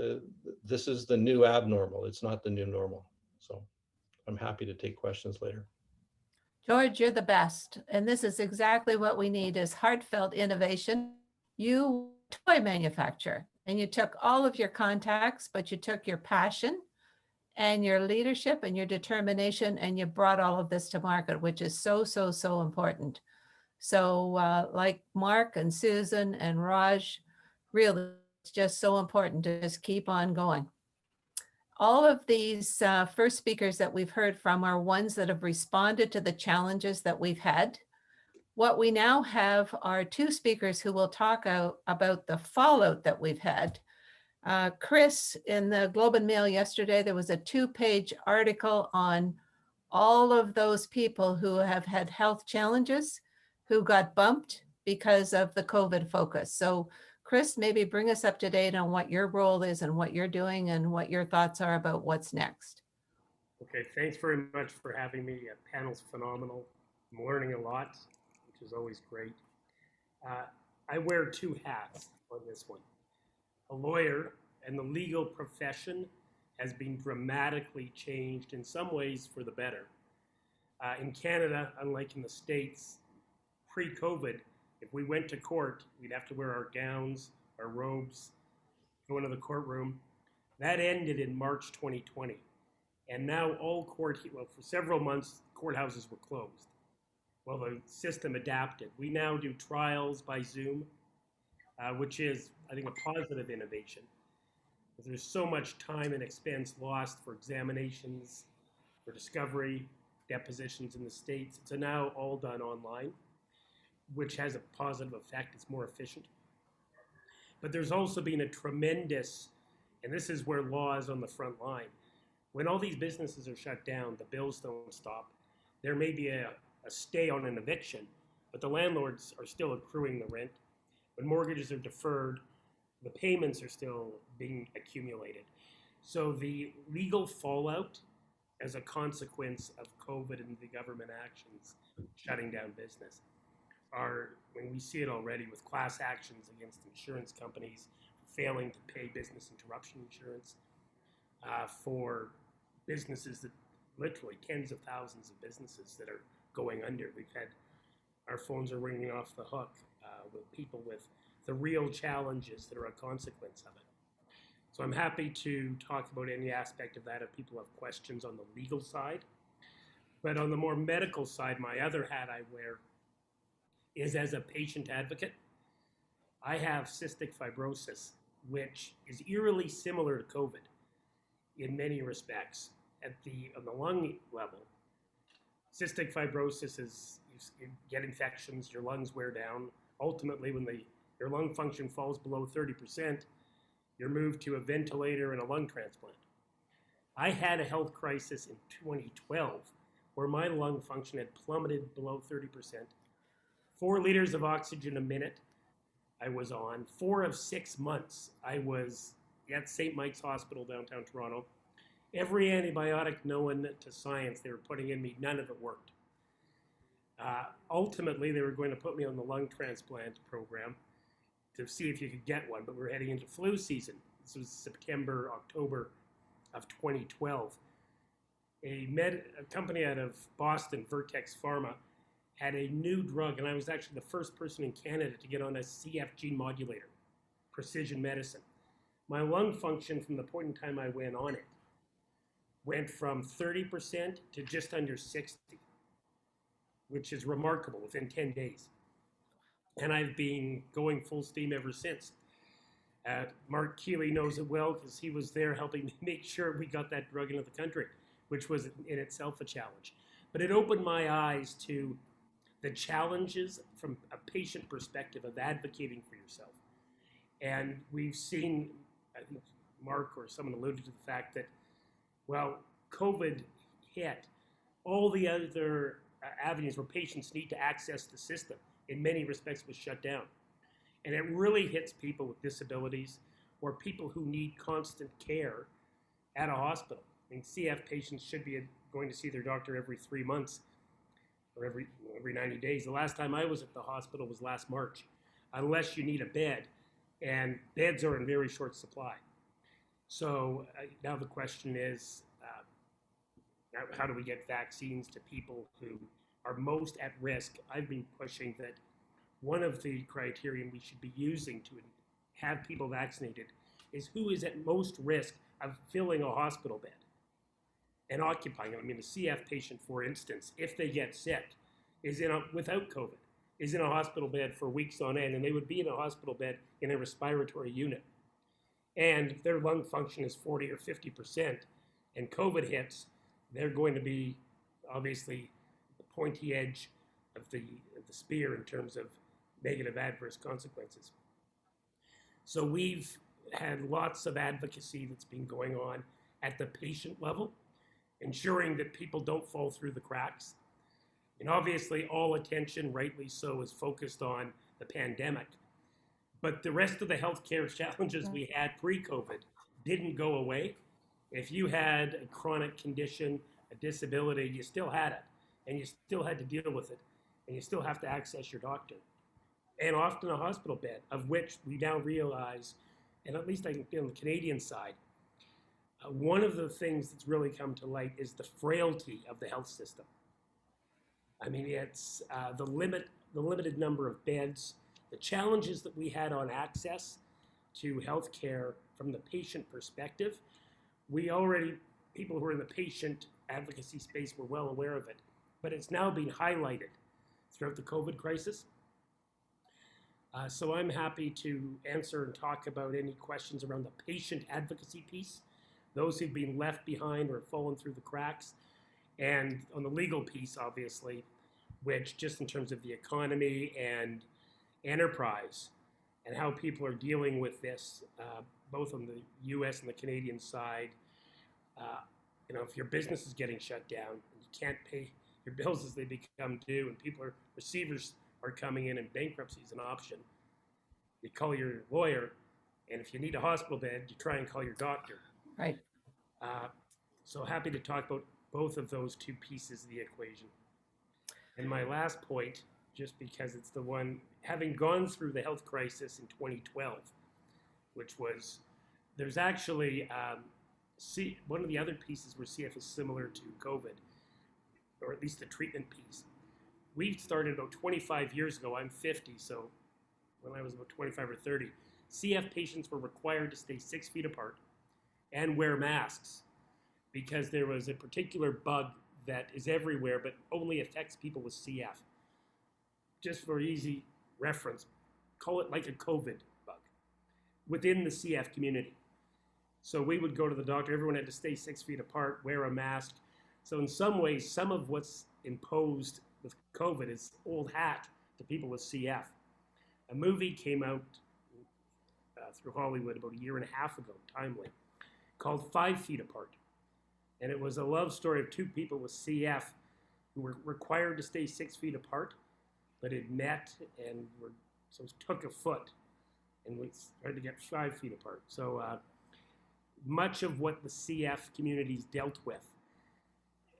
this is the new abnormal. It's not the new normal. So I'm happy to take questions later. George, you're the best. And this is exactly what we need, is heartfelt innovation. You toy manufacturer, and you took all of your contacts, but you took your passion and your leadership and your determination, and you brought all of this to market, which is so, so, so important. So like Mark and Susan and Raj, really, it's just so important to just keep on going. All of these first speakers that we've heard from are ones that have responded to the challenges that we've had. What we now have are two speakers who will talk about the fallout that we've had. Chris, in the Globe and Mail yesterday, there was a 2-page article on all of those people who have had health challenges, who got bumped because of the COVID focus. So Chris, maybe bring us up to date on what your role is and what you're doing and what your thoughts are about what's next. Okay, thanks very much for having me. Panel's phenomenal. I'm learning a lot, which is always great. I wear two hats on this one. A lawyer, and the legal profession has been dramatically changed, in some ways for the better. In Canada, unlike in the States, pre-COVID, if we went to court, we'd have to wear our gowns, our robes, go into the courtroom. That ended in March 2020. And now for several months, courthouses were closed. Well, the system adapted. We now do trials by Zoom, which is, I think, a positive innovation. There's so much time and expense lost for examinations, for discovery, depositions in the States. It's now all done online, which has a positive effect. It's more efficient. But there's also been a tremendous, and this is where law is on the front line. When all these businesses are shut down, the bills don't stop. There may be a stay on an eviction, but the landlords are still accruing the rent. When mortgages are deferred, the payments are still being accumulated. So the legal fallout as a consequence of COVID and the government actions shutting down business when we see it already with class actions against insurance companies failing to pay business interruption insurance, for businesses that literally tens of thousands of businesses that are going under. Our phones are ringing off the hook with people with the real challenges that are a consequence of it. So I'm happy to talk about any aspect of that if people have questions on the legal side. But on the more medical side, my other hat I wear is as a patient advocate. I have cystic fibrosis, which is eerily similar to COVID. in many respects. On the lung level, cystic fibrosis is you get infections, your lungs wear down. Ultimately, when your lung function falls below 30%, you're moved to a ventilator and a lung transplant. I had a health crisis in 2012 where my lung function had plummeted below 30%. 4 liters of oxygen a minute I was on. 4 of 6 months I was at St. Mike's Hospital downtown Toronto. Every antibiotic known to science they were putting in me, none of it worked. Ultimately, they were going to put me on the lung transplant program to see if you could get one, but we were heading into flu season. This was September, October of 2012. A company out of Boston, Vertex Pharma, had a new drug, and I was actually the first person in Canada to get on a CF gene modulator, precision medicine. My lung function from the point in time I went on it went from 30% to just under 60, which is remarkable within 10 days. And I've been going full steam ever since. Mark Keeley knows it well because he was there helping me make sure we got that drug into the country, which was in itself a challenge. But it opened my eyes to the challenges from a patient perspective of advocating for yourself. And we've seen, I think Mark or someone alluded to the fact that, well, COVID hit. All the other avenues where patients need to access the system, in many respects, was shut down. And it really hits people with disabilities or people who need constant care at a hospital. I mean, CF patients should be going to see their doctor every 3 months or every 90 days. The last time I was at the hospital was last March, unless you need a bed, and beds are in very short supply. So now the question is, how do we get vaccines to people who are most at risk? I've been pushing that one of the criterion we should be using to have people vaccinated is who is at most risk of filling a hospital bed and occupying it. I mean, a CF patient, for instance, if they get sick, without COVID, is in a hospital bed for weeks on end, and they would be in a hospital bed in a respiratory unit. And if their lung function is 40 or 50%, and COVID hits, they're going to be obviously the pointy edge of the spear in terms of negative adverse consequences. So we've had lots of advocacy that's been going on at the patient level, ensuring that people don't fall through the cracks. And obviously all attention, rightly so, is focused on the pandemic. But the rest of the healthcare challenges we had pre-COVID didn't go away. If you had a chronic condition, a disability, you still had it, and you still had to deal with it, and you still have to access your doctor. And often a hospital bed, of which we now realize, and at least I can feel on the Canadian side, one of the things that's really come to light is the frailty of the health system. I mean, it's the limited number of beds, the challenges that we had on access to healthcare from the patient perspective. People who are in the patient advocacy space were well aware of it, but it's now been highlighted throughout the COVID crisis. So I'm happy to answer and talk about any questions around the patient advocacy piece, those who've been left behind or fallen through the cracks, and on the legal piece, obviously, which just in terms of the economy and enterprise and how people are dealing with this, both on the US and the Canadian side. If your business is getting shut down and you can't pay your bills as they become due and receivers are coming in and bankruptcy is an option, you call your lawyer, and if you need a hospital bed, you try and call your doctor. Right. So happy to talk about both of those two pieces of the equation. And my last point, just because it's the one, having gone through the health crisis in 2012, there's actually, one of the other pieces where CF is similar to COVID, or at least the treatment piece. We started about 25 years ago. I'm 50, so when I was about 25 or 30, CF patients were required to stay 6 feet apart and wear masks because there was a particular bug that is everywhere but only affects people with CF. Just for easy reference, call it like a COVID bug within the CF community. So we would go to the doctor. Everyone had to stay 6 feet apart, wear a mask. So in some ways, some of what's imposed with COVID is old hat to people with CF. A movie came out through Hollywood about a year and a half ago, timely, called 5 Feet Apart. And it was a love story of two people with CF who were required to stay 6 feet apart, but had met and so took a foot and we tried to get 5 feet apart. So much of what the CF community's dealt with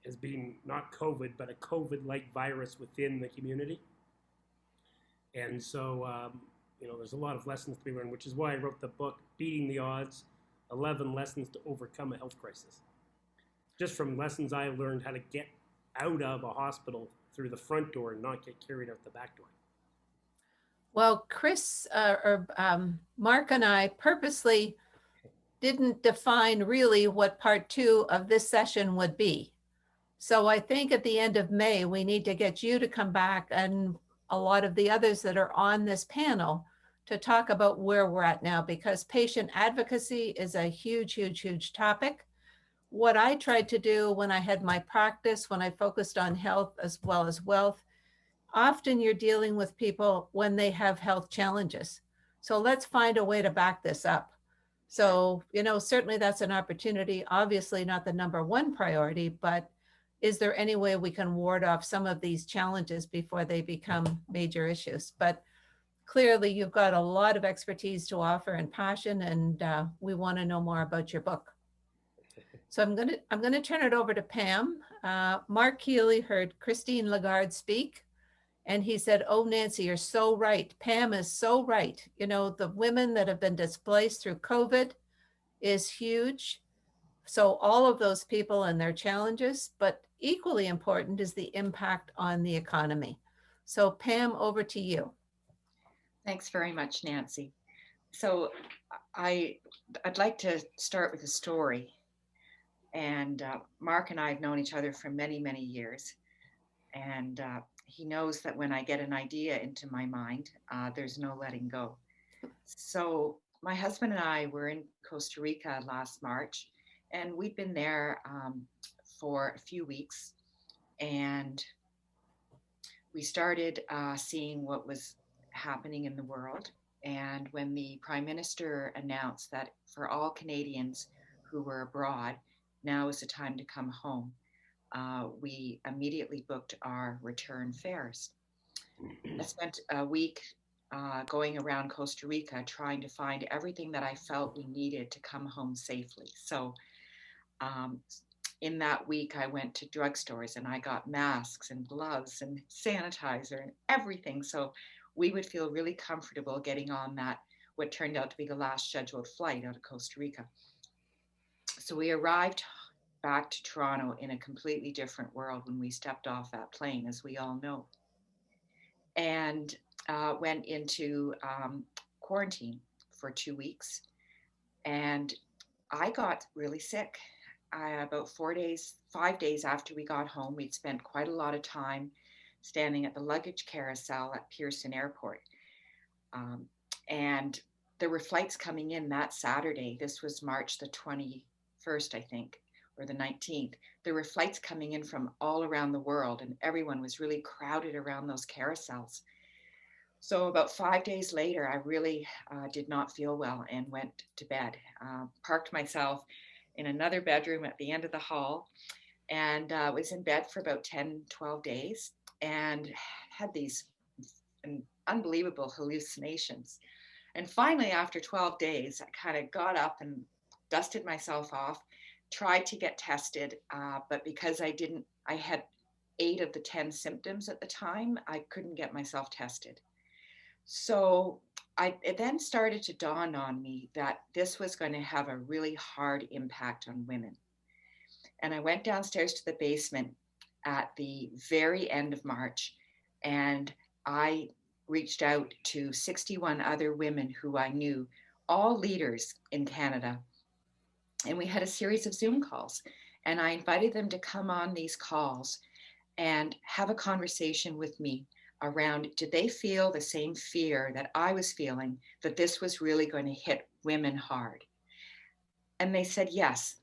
has been not COVID, but a COVID-like virus within the community. And so, there's a lot of lessons to be learned, which is why I wrote the book, Beating the Odds, 11 Lessons to Overcome a Health Crisis. Just from lessons I learned how to get out of a hospital through the front door and not get carried out the back door. Well, Mark and I purposely didn't define really what part 2 of this session would be. So I think at the end of May, we need to get you to come back and a lot of the others that are on this panel to talk about where we're at now, because patient advocacy is a huge, huge, huge topic. What I tried to do when I had my practice, when I focused on health as well as wealth, often you're dealing with people when they have health challenges. So let's find a way to back this up. So, certainly that's an opportunity, obviously not the number one priority, but is there any way we can ward off some of these challenges before they become major issues? But clearly you've got a lot of expertise to offer and passion, and we want to know more about your book. So I'm going to turn it over to Pam. Mark Keeley heard Christine Lagarde speak, and he said, "Oh, Nancy, you're so right. Pam is so right. The women that have been displaced through COVID is huge. So all of those people and their challenges, but equally important is the impact on the economy." So Pam, over to you. Thanks very much, Nancy. So I'd like to start with a story. And Mark and I have known each other for many, many years. And he knows that when I get an idea into my mind, there's no letting go. So my husband and I were in Costa Rica last March, and we'd been there for a few weeks. And we started seeing what was happening in the world. And when the Prime Minister announced that for all Canadians who were abroad, now is the time to come home, we immediately booked our return fares. I spent a week going around Costa Rica trying to find everything that I felt we needed to come home safely. So in that week, I went to drugstores and I got masks and gloves and sanitizer and everything. So we would feel really comfortable getting on that, what turned out to be the last scheduled flight out of Costa Rica. So we arrived back to Toronto in a completely different world when we stepped off that plane, as we all know, and went into quarantine for 2 weeks. And I got really sick. About 5 days after we got home, we'd spent quite a lot of time standing at the luggage carousel at Pearson Airport. And there were flights coming in that Saturday. This was March the 21st, I think, or the 19th. There were flights coming in from all around the world, and everyone was really crowded around those carousels. So about 5 days later, I really did not feel well and went to bed, parked myself in another bedroom at the end of the hall, and was in bed for about 10, 12 days and had these unbelievable hallucinations. And finally, after 12 days, I kind of got up and dusted myself off, tried to get tested, but because I had 8 of the 10 symptoms at the time, I couldn't get myself tested. So it then started to dawn on me that this was going to have a really hard impact on women. And I went downstairs to the basement at the very end of March, and I reached out to 61 other women who I knew, all leaders in Canada. And we had a series of Zoom calls, and I invited them to come on these calls and have a conversation with me around, did they feel the same fear that I was feeling, that this was really going to hit women hard? And they said yes.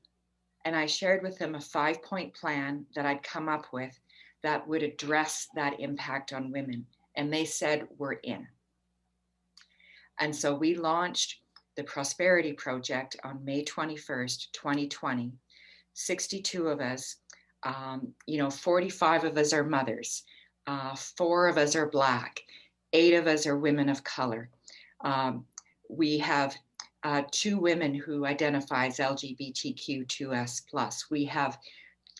And I shared with them a 5-point plan that I'd come up with that would address that impact on women. And they said, we're in. And so we launched the Prosperity Project on May 21st, 2020. 62 of us, 45 of us are mothers, 4 of us are Black, 8 of us are women of color. We have 2 women who identify as LGBTQ2S+. We have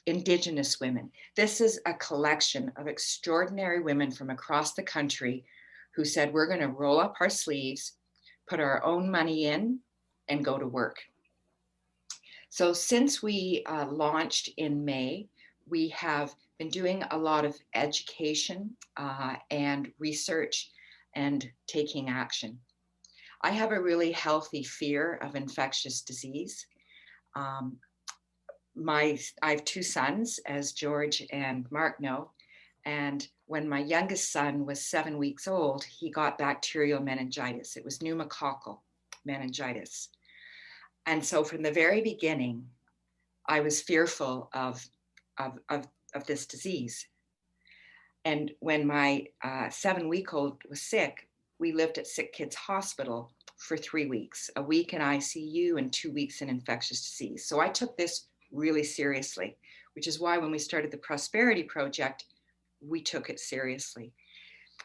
Indigenous women. This is a collection of extraordinary women from across the country who said, we're going to roll up our sleeves, put our own money in, and go to work. So since we launched in May, we have been doing a lot of education and research and taking action. I have a really healthy fear of infectious disease. I have 2 sons, as George and Mark know, and when my youngest son was 7 weeks old, he got bacterial meningitis. It was pneumococcal meningitis. And so from the very beginning, I was fearful of this disease. And when my 7-week-old was sick, we lived at Sick Kids Hospital for 3 weeks, a week in ICU and 2 weeks in infectious disease. So I took this really seriously, which is why when we started the Prosperity Project, we took it seriously.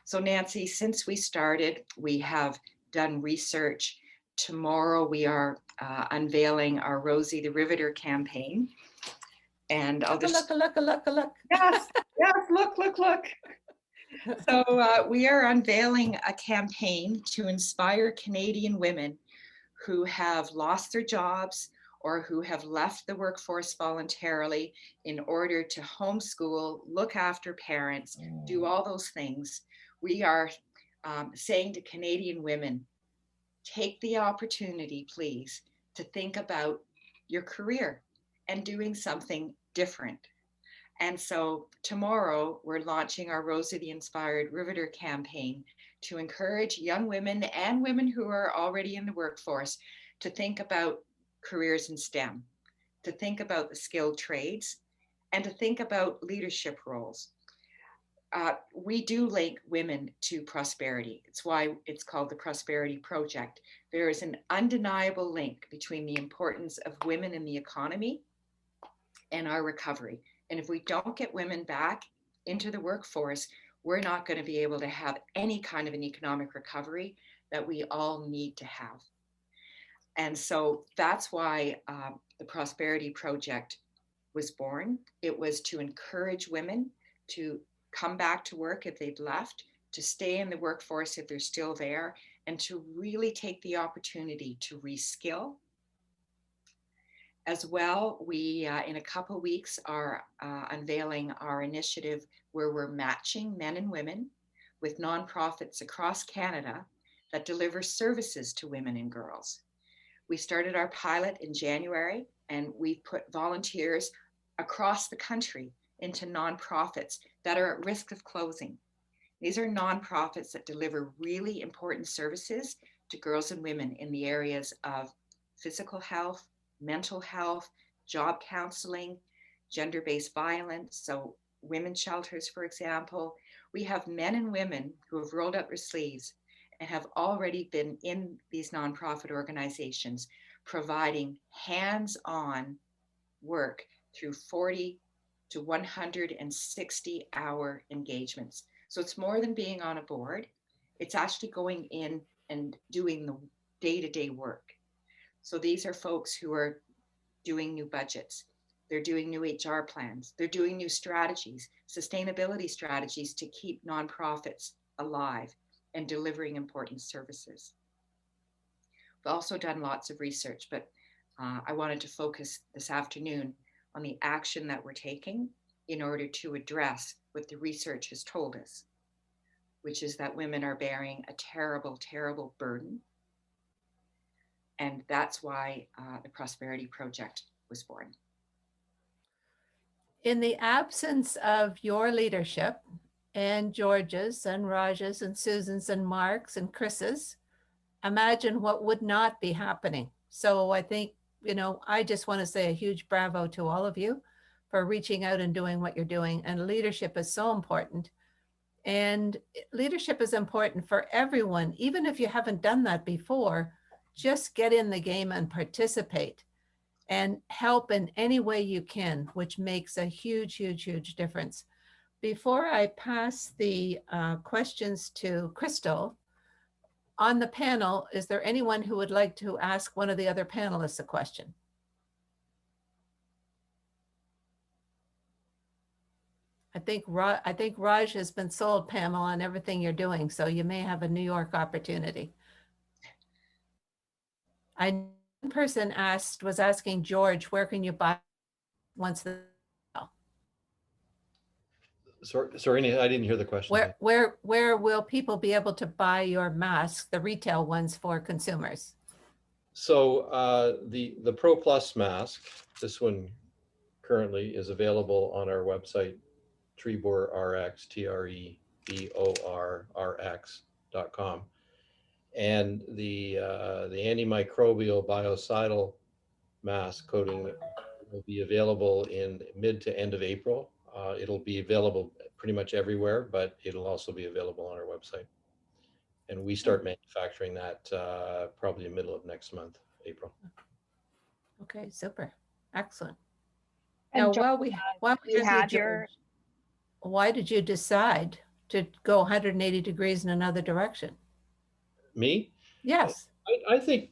So Nancy, since we started, we have done research. Tomorrow we are unveiling our Rosie the Riveter campaign. And I'll just Look. Yes, look. So we are unveiling a campaign to inspire Canadian women who have lost their jobs or who have left the workforce voluntarily in order to homeschool, look after parents, do all those things. We are saying to Canadian women, take the opportunity, please, to think about your career and doing something different. And so tomorrow we're launching our Rosie the Inspired Riveter campaign to encourage young women and women who are already in the workforce to think about careers in STEM, to think about the skilled trades, and to think about leadership roles. We do link women to prosperity. It's why it's called the Prosperity Project. There is an undeniable link between the importance of women in the economy and our recovery. And if we don't get women back into the workforce, we're not going to be able to have any kind of an economic recovery that we all need to have. And so that's why the Prosperity Project was born. It was to encourage women to come back to work if they'd left, to stay in the workforce if they're still there, and to really take the opportunity to reskill. As well, we, in a couple of weeks, are unveiling our initiative where we're matching men and women with nonprofits across Canada that deliver services to women and girls. We started our pilot in January, and we've put volunteers across the country into nonprofits that are at risk of closing. These are nonprofits that deliver really important services to girls and women in the areas of physical health, mental health, job counseling, gender-based violence, so women's shelters, for example. We have men and women who have rolled up their sleeves and have already been in these nonprofit organizations providing hands-on work through 40 to 160-hour engagements. So it's more than being on a board. It's actually going in and doing the day-to-day work. So these are folks who are doing new budgets. They're doing new HR plans. They're doing new strategies, sustainability strategies to keep nonprofits alive and delivering important services. We've also done lots of research, but I wanted to focus this afternoon on the action that we're taking in order to address what the research has told us, which is that women are bearing a terrible, terrible burden. And that's why the Prosperity Project was born. In the absence of your leadership and George's and Raj's and Susan's and Mark's and Chris's, imagine what would not be happening. So I think I just want to say a huge bravo to all of you for reaching out and doing what you're doing. And leadership is so important. And leadership is important for everyone. Even if you haven't done that before, just get in the game and participate and help in any way you can, which makes a huge, huge, huge difference. Before I pass the questions to Crystal, on the panel, is there anyone who would like to ask one of the other panelists a question? I think Raj has been sold, Pamela, on everything you're doing, so you may have a New York opportunity. One person was asking George, where can you buy once the Sorry, I didn't hear the question. Where will people be able to buy your masks, the retail ones for consumers? So the Pro Plus mask, this one currently is available on our website, TreborRx, TREBORRX.com. And the antimicrobial biocidal mask coating will be available in mid to end of April. It'll be available pretty much everywhere, but it'll also be available on our website. And we start manufacturing that probably in the middle of next month, April. Okay, super, excellent. And Now, George, why did you decide to go 180 degrees in another direction? Me? Yes. I think,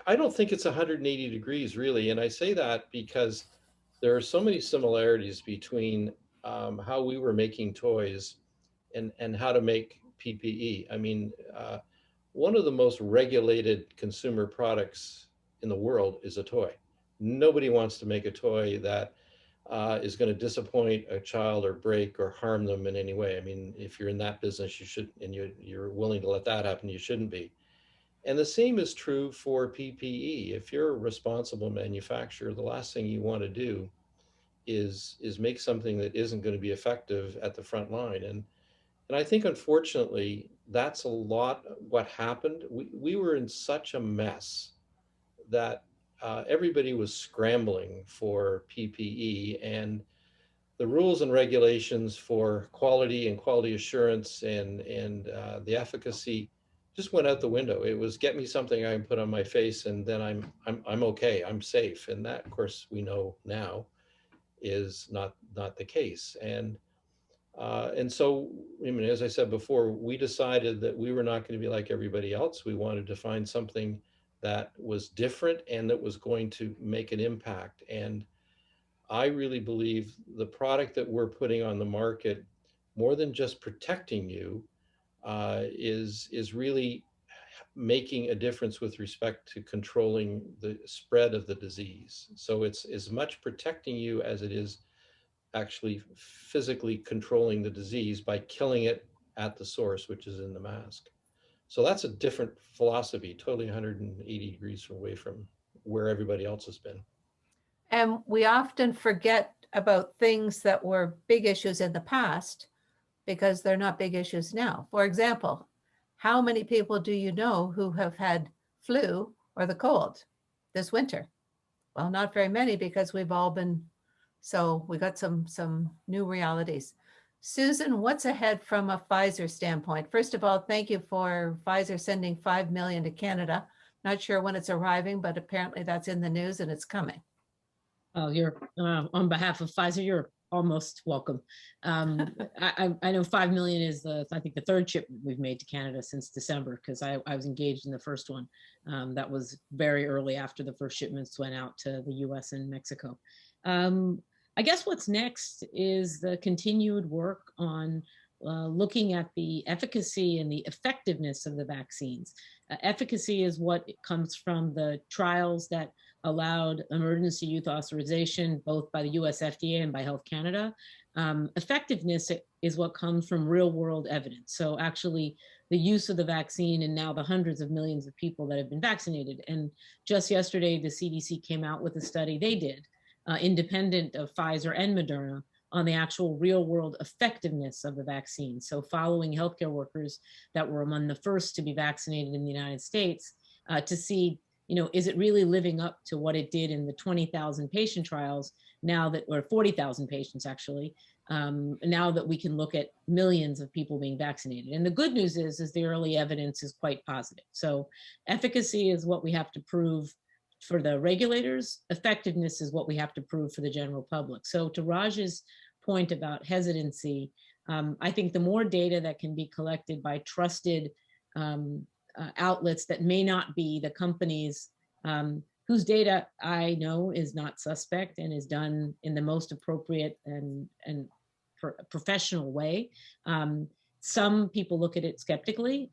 I don't think it's 180 degrees really. And I say that because there are so many similarities between how we were making toys and how to make PPE. I mean, one of the most regulated consumer products in the world is a toy. Nobody wants to make a toy that is going to disappoint a child or break or harm them in any way. I mean, if you're in that business, you should, and you're willing to let that happen, you shouldn't be. And the same is true for PPE. If you're a responsible manufacturer, the last thing you want to do is make something that isn't going to be effective at the front line. And I think, unfortunately, that's a lot what happened. We were in such a mess that everybody was scrambling for PPE, and the rules and regulations for quality and quality assurance and the efficacy just went out the window. It was get me something I can put on my face, and then I'm okay, I'm safe. And that, of course, we know now is not the case. And so, I mean, as I said before, we decided that we were not going to be like everybody else. We wanted to find something that was different and that was going to make an impact. And I really believe the product that we're putting on the market, more than just protecting you, is really making a difference with respect to controlling the spread of the disease. So it's as much protecting you as it is actually physically controlling the disease by killing it at the source, which is in the mask. So that's a different philosophy, totally 180 degrees away from where everybody else has been. And we often forget about things that were big issues in the past because they're not big issues now. For example, how many people do you know who have had flu or the cold this winter? Well, not very many, because we've all been, so we got some new realities. Susan, what's ahead from a Pfizer standpoint? First of all, thank you for Pfizer sending 5 million to Canada. Not sure when it's arriving, but apparently that's in the news and it's coming. Oh, you're on behalf of Pfizer, you're almost welcome. I know 5 million is I think the third shipment we've made to Canada since December, because I was engaged in the first one. That was very early after the first shipments went out to the US and Mexico. I guess what's next is the continued work on looking at the efficacy and the effectiveness of the vaccines. Efficacy is what comes from the trials that allowed emergency use authorization, both by the US FDA and by Health Canada. Effectiveness is what comes from real world evidence. So actually the use of the vaccine and now the hundreds of millions of people that have been vaccinated. And just yesterday, the CDC came out with a study they did, independent of Pfizer and Moderna, on the actual real world effectiveness of the vaccine. So following healthcare workers that were among the first to be vaccinated in the United States to see, is it really living up to what it did in the 20,000 patient trials now that, or 40,000 patients actually, now that we can look at millions of people being vaccinated. And the good news is the early evidence is quite positive. So efficacy is what we have to prove for the regulators. Effectiveness is what we have to prove for the general public. So to Raj's point about hesitancy, I think the more data that can be collected by trusted outlets that may not be the companies whose data I know is not suspect and is done in the most appropriate and professional way. Some people look at it skeptically.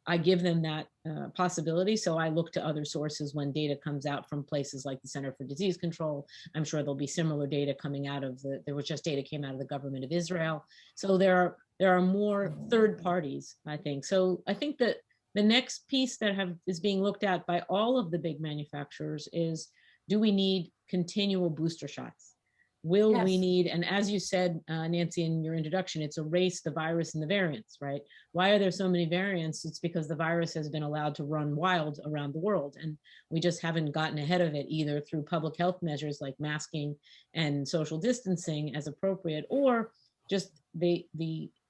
I give them that possibility. So I look to other sources when data comes out from places like the Center for Disease Control. I'm sure there'll be similar data coming out of there was just data came out of the government of Israel. So there are more third parties, I think. So I think that the next piece that is being looked at by all of the big manufacturers is, do we need continual booster shots? Will we need, and as you said, Nancy, in your introduction, it's a race, the virus and the variants, right? Why are there so many variants? It's because the virus has been allowed to run wild around the world. And we just haven't gotten ahead of it either through public health measures like masking and social distancing as appropriate, or just the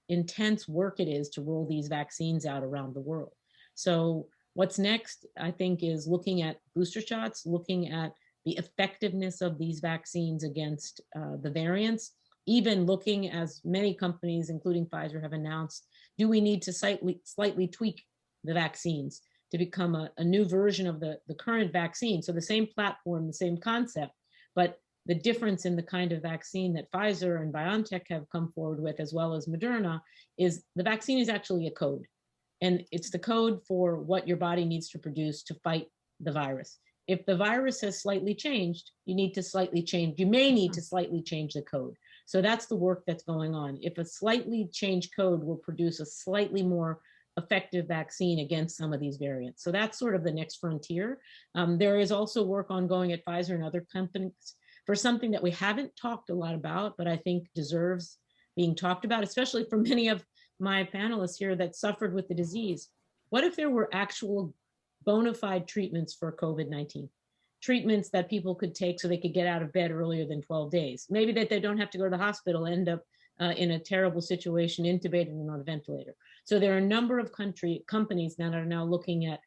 intense work it is to roll these vaccines out around the world. So what's next, I think, is looking at booster shots, looking at the effectiveness of these vaccines against the variants, even looking, as many companies, including Pfizer, have announced, do we need to slightly tweak the vaccines to become a new version of the current vaccine? So the same platform, the same concept, but the difference in the kind of vaccine that Pfizer and BioNTech have come forward with, as well as Moderna, is the vaccine is actually a code. And it's the code for what your body needs to produce to fight the virus. If the virus has slightly changed, you may need to slightly change the code. So that's the work that's going on. If a slightly changed code will produce a slightly more effective vaccine against some of these variants. So that's sort of the next frontier. There is also work ongoing at Pfizer and other companies for something that we haven't talked a lot about, but I think deserves being talked about, especially for many of my panelists here that suffered with the disease. What if there were actual bona fide treatments for COVID-19, treatments that people could take so they could get out of bed earlier than 12 days? Maybe that they don't have to go to the hospital, end up in a terrible situation, intubated and on a ventilator. So there are a number of companies that are now looking at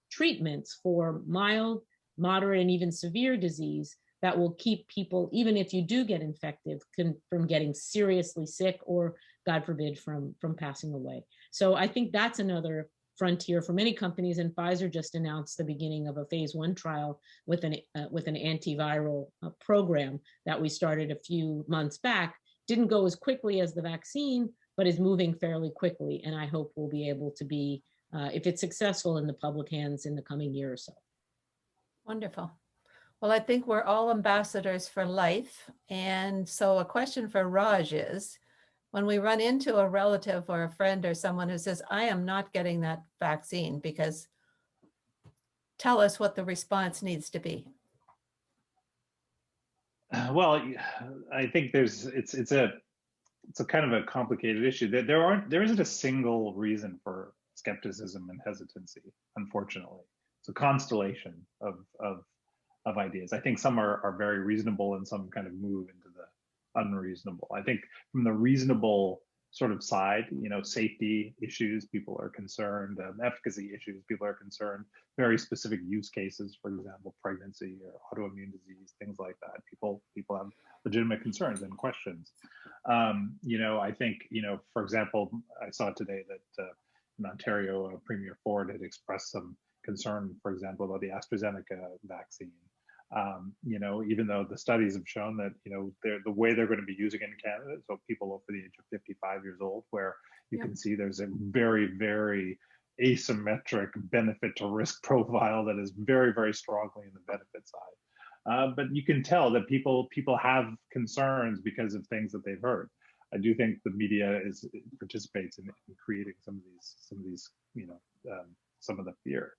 treatments for mild, moderate, and even severe disease that will keep people, even if you do get infected, from getting seriously sick or, God forbid, from passing away. So I think that's another frontier for many companies, and Pfizer just announced the beginning of a phase 1 trial with an antiviral program that we started a few months back. Didn't go as quickly as the vaccine, but is moving fairly quickly, and I hope we'll be able to be, if it's successful, in the public hands in the coming year or so. Wonderful. Well, I think we're all ambassadors for life, and so a question for Raj is, when we run into a relative or a friend or someone who says, I am not getting that vaccine, because tell us what the response needs to be. Well, I think it's a kind of a complicated issue. There isn't a single reason for skepticism and hesitancy, unfortunately. It's a constellation of ideas. I think some are very reasonable and some kind of move into the unreasonable. I think from the reasonable sort of side, safety issues, people are concerned, efficacy issues, people are concerned, very specific use cases, for example, pregnancy or autoimmune disease, things like that. People have legitimate concerns and questions. I think, for example, I saw today that in Ontario, Premier Ford had expressed some concern, for example, about the AstraZeneca vaccine. Even though the studies have shown that, the way they're going to be using it in Canada, so people over the age of 55 years old, where you can see there's a very, very asymmetric benefit to risk profile that is very, very strongly in the benefit side. But you can tell that people have concerns because of things that they've heard. I do think the media participates in creating some of these, some of the fear.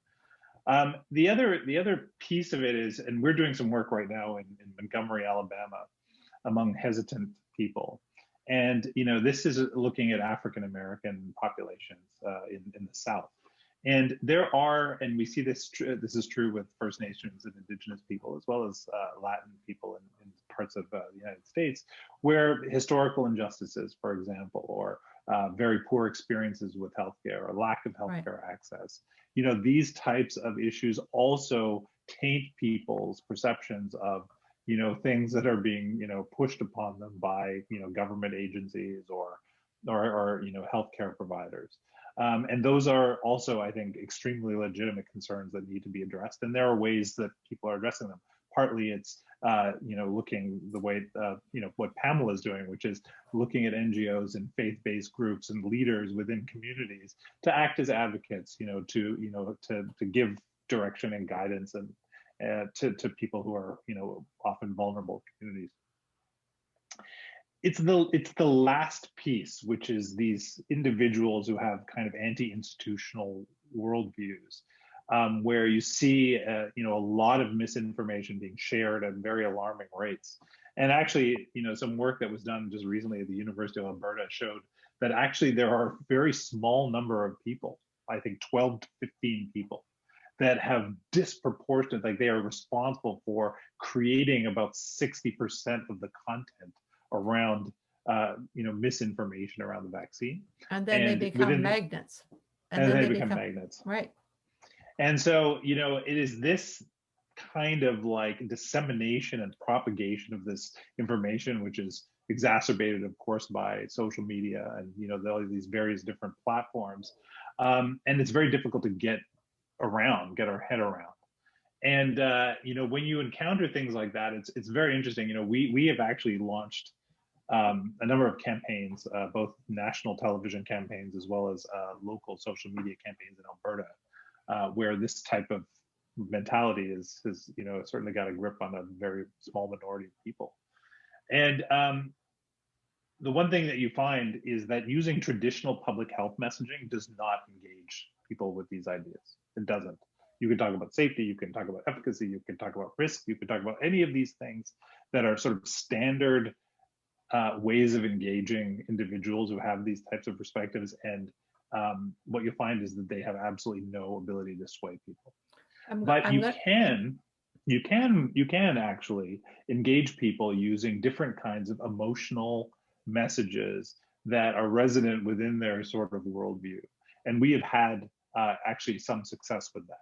The other piece of it is, and we're doing some work right now in Montgomery, Alabama, among hesitant people. And, this is looking at African-American populations in the South. And there are, and we see this, this is true with First Nations and Indigenous people, as well as Latin people in parts of the United States, where historical injustices, for example, or very poor experiences with healthcare or lack of healthcare access, these types of issues also taint people's perceptions of, things that are being, pushed upon them by, government agencies or healthcare providers. And those are also, I think, extremely legitimate concerns that need to be addressed. And there are ways that people are addressing them. Partly it's, looking the way, what Pamela is doing, which is looking at NGOs and faith-based groups and leaders within communities to act as advocates, to give direction and guidance and to people who are, often vulnerable communities. It's the last piece, which is these individuals who have kind of anti-institutional worldviews, where you see, a lot of misinformation being shared at very alarming rates. And actually, some work that was done just recently at the University of Alberta showed that actually there are a very small number of people, I think 12 to 15 people, that have disproportionate, like they are responsible for creating about 60% of the content around misinformation around the vaccine. And then they become magnets. And then they become magnets. Right. And so, it is this kind of like dissemination and propagation of this information, which is exacerbated, of course, by social media and, these various different platforms. And it's very difficult to get our head around. And, when you encounter things like that, it's very interesting. We have actually launched a number of campaigns, both national television campaigns as well as local social media campaigns in Alberta, where this type of mentality has certainly got a grip on a very small minority of people. And the one thing that you find is that using traditional public health messaging does not engage people with these ideas. It doesn't. You can talk about safety, you can talk about efficacy, you can talk about risk, you can talk about any of these things that are sort of standard ways of engaging individuals who have these types of perspectives. And what you find is that they have absolutely no ability to sway people. You can actually engage people using different kinds of emotional messages that are resonant within their sort of worldview. And we have had actually some success with that.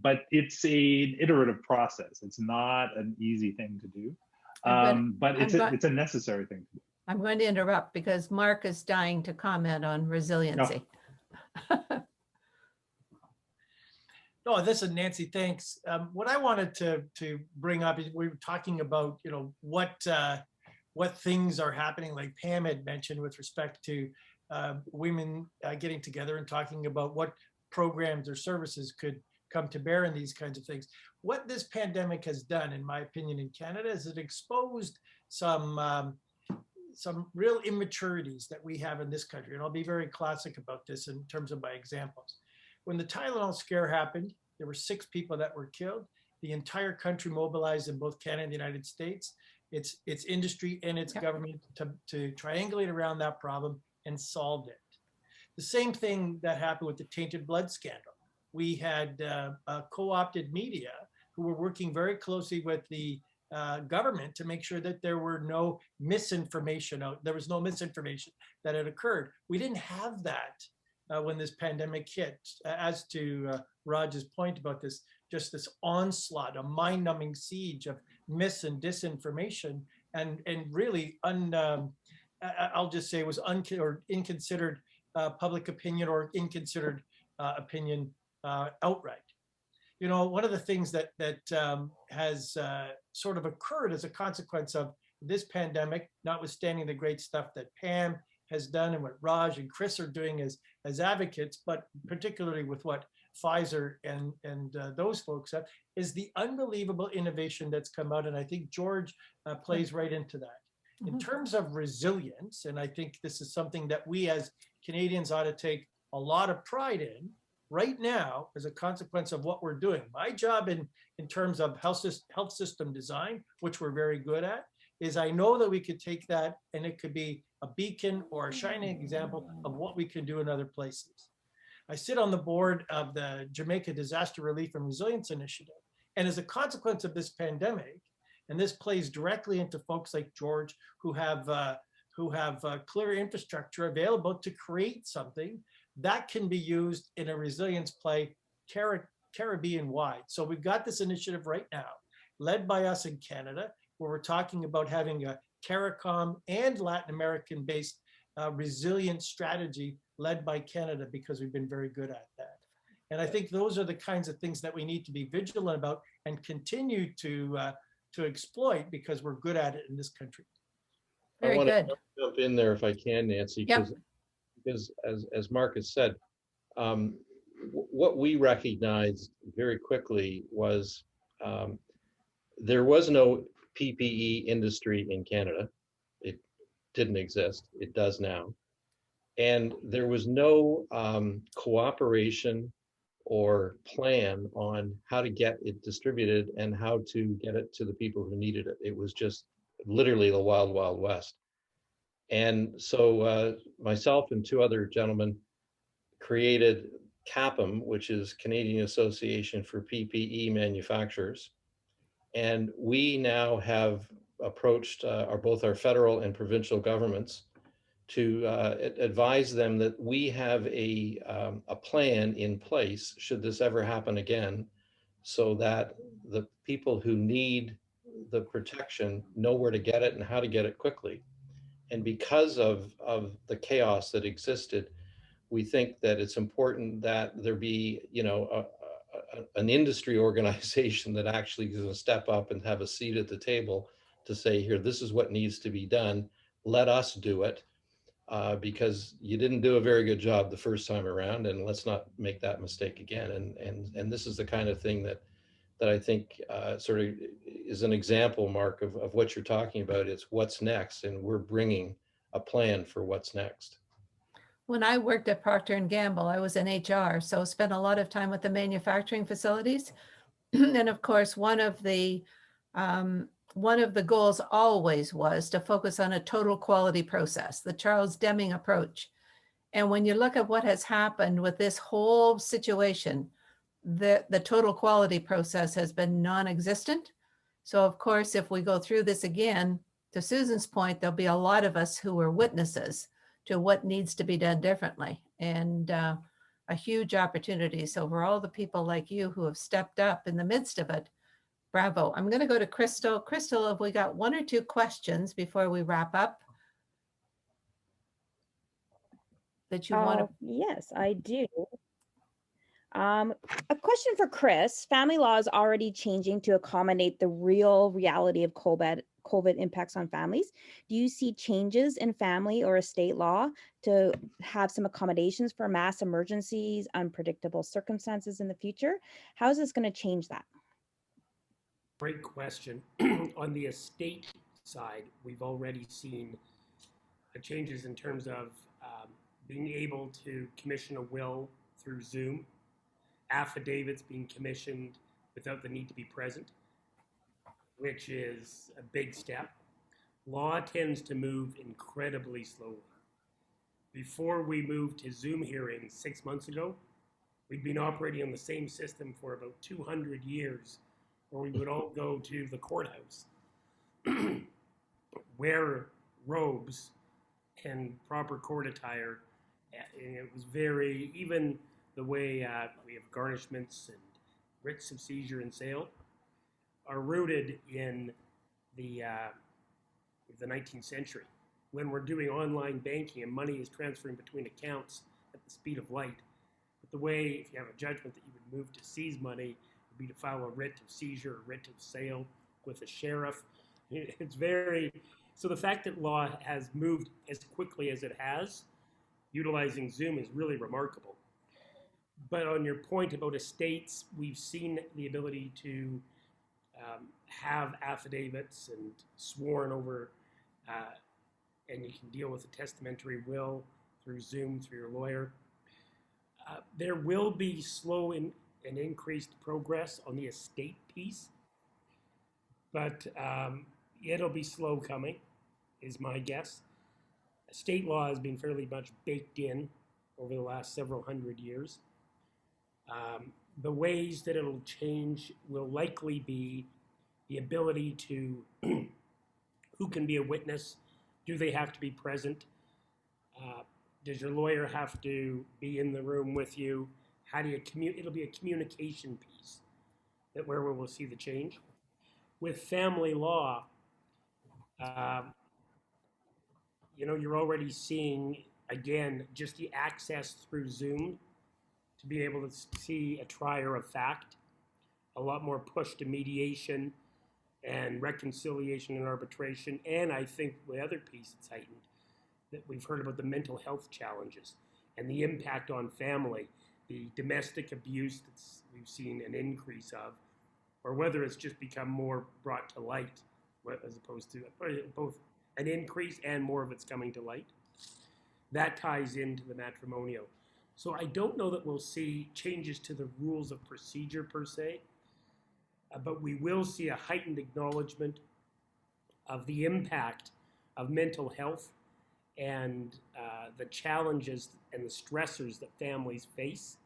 But it's an iterative process. It's not an easy thing to do, but it's a necessary thing to do. I'm going to interrupt because Mark is dying to comment on resiliency. No, this is Nancy. Thanks. What I wanted to bring up is we were talking about what things are happening, like Pam had mentioned, with respect to women getting together and talking about what programs or services could come to bear in these kinds of things. What this pandemic has done, in my opinion, in Canada, is it exposed some real immaturities that we have in this country. And I'll be very classic about this in terms of my examples. When the Tylenol scare happened, there were 6 people that were killed. The entire country mobilized in both Canada and the United States, its industry and its government to triangulate around that problem and solved it. The same thing that happened with the tainted blood scandal. We had co-opted media who were working very closely with the government to make sure that there were no misinformation out. There was no misinformation that had occurred. We didn't have that when this pandemic hit. As to Raj's point about this, just this onslaught, a mind-numbing siege of and disinformation, and really I'll just say it was inconsidered public opinion or inconsidered opinion outright. One of the things that has sort of occurred as a consequence of this pandemic, notwithstanding the great stuff that Pam has done and what Raj and Chris are doing as advocates, but particularly with what Pfizer and those folks have, is the unbelievable innovation that's come out. And I think George plays right into that. In terms of resilience, and I think this is something that we as Canadians ought to take a lot of pride in right now as a consequence of what we're doing. My job in terms of health system design, which we're very good at, is I know that we could take that and it could be a beacon or a shining example of what we can do in other places. I sit on the board of the Jamaica Disaster Relief and Resilience Initiative. And as a consequence of this pandemic, and this plays directly into folks like George who have clear infrastructure available to create something that can be used in a resilience play Caribbean-wide. So we've got this initiative right now, led by us in Canada, where we're talking about having a CARICOM and Latin American-based resilience strategy led by Canada, because we've been very good at that. And I think those are the kinds of things that we need to be vigilant about and continue to exploit, because we're good at it in this country. Very I want good. to jump in there if I can, Nancy, Yep. because as Mark has said, what we recognized very quickly was there was no PPE industry in Canada. It didn't exist. It does now. And there was no cooperation or plan on how to get it distributed and how to get it to the people who needed it. It was just literally the wild, wild west. And so myself and two other gentlemen created CAPM, which is Canadian Association for PPE Manufacturers. And we now have approached both our federal and provincial governments to advise them that we have a plan in place should this ever happen again, so that the people who need the protection know where to get it and how to get it quickly. And because of the chaos that existed, we think that it's important that there be, an industry organization that actually is going to step up and have a seat at the table to say, here, this is what needs to be done. Let us do it, because you didn't do a very good job the first time around, and let's not make that mistake again. And this is the kind of thing that I think sort of is an example, Mark, of what you're talking about. It's what's next, and we're bringing a plan for what's next. When I worked at Procter & Gamble, I was in HR, so spent a lot of time with the manufacturing facilities. And of course, one of the goals always was to focus on a total quality process, the Charles Deming approach. And when you look at what has happened with this whole situation, the total quality process has been non-existent. So of course, if we go through this again, to Susan's point, there'll be a lot of us who are witnesses to what needs to be done differently, and a huge opportunity. So for all the people like you who have stepped up in the midst of it, bravo. I'm going to go to Crystal. Crystal, have we got one or two questions before we wrap up that you want to? Yes, I do. A question for Chris. Family law is already changing to accommodate the real reality of COVID impacts on families. Do you see changes in family or estate law to have some accommodations for mass emergencies, unpredictable circumstances in the future? How is this going to change that? Great question. On the estate side, we've already seen changes in terms of being able to commission a will through Zoom, affidavits being commissioned without the need to be present, which is a big step. Law tends to move incredibly slowly. Before we moved to Zoom hearings 6 months ago, we'd been operating on the same system for about 200 years, where we would all go to the courthouse, wear robes and proper court attire. And it was very, even the way we have garnishments and writs of seizure and sale are rooted in the 19th century, when we're doing online banking and money is transferring between accounts at the speed of light. But the way, if you have a judgment that you would move to seize money, would be to file a writ of seizure, a writ of sale with a sheriff. It's very, so the fact that law has moved as quickly as it has, utilizing Zoom, is really remarkable. But on your point about estates, we've seen the ability to have affidavits and sworn over, and you can deal with a testamentary will through Zoom, through your lawyer. There will be slow and increased progress on the estate piece, but it'll be slow coming, is my guess. State law has been fairly much baked in over the last several hundred years. The ways that it'll change will likely be the ability to, who can be a witness? Do they have to be present? Does your lawyer have to be in the room with you? How do you communicate? It'll be a communication piece that where we will see the change. With family law, you're already seeing, again, just the access through Zoom to be able to see a trier of fact, a lot more push to mediation and reconciliation and arbitration. And I think the other piece that's heightened, that we've heard about the mental health challenges and the impact on family, the domestic abuse that we've seen an increase of, or whether it's just become more brought to light as opposed to both an increase and more of it's coming to light. That ties into the matrimonial. So I don't know that we'll see changes to the rules of procedure per se, but we will see a heightened acknowledgement of the impact of mental health and the challenges and the stressors that families face.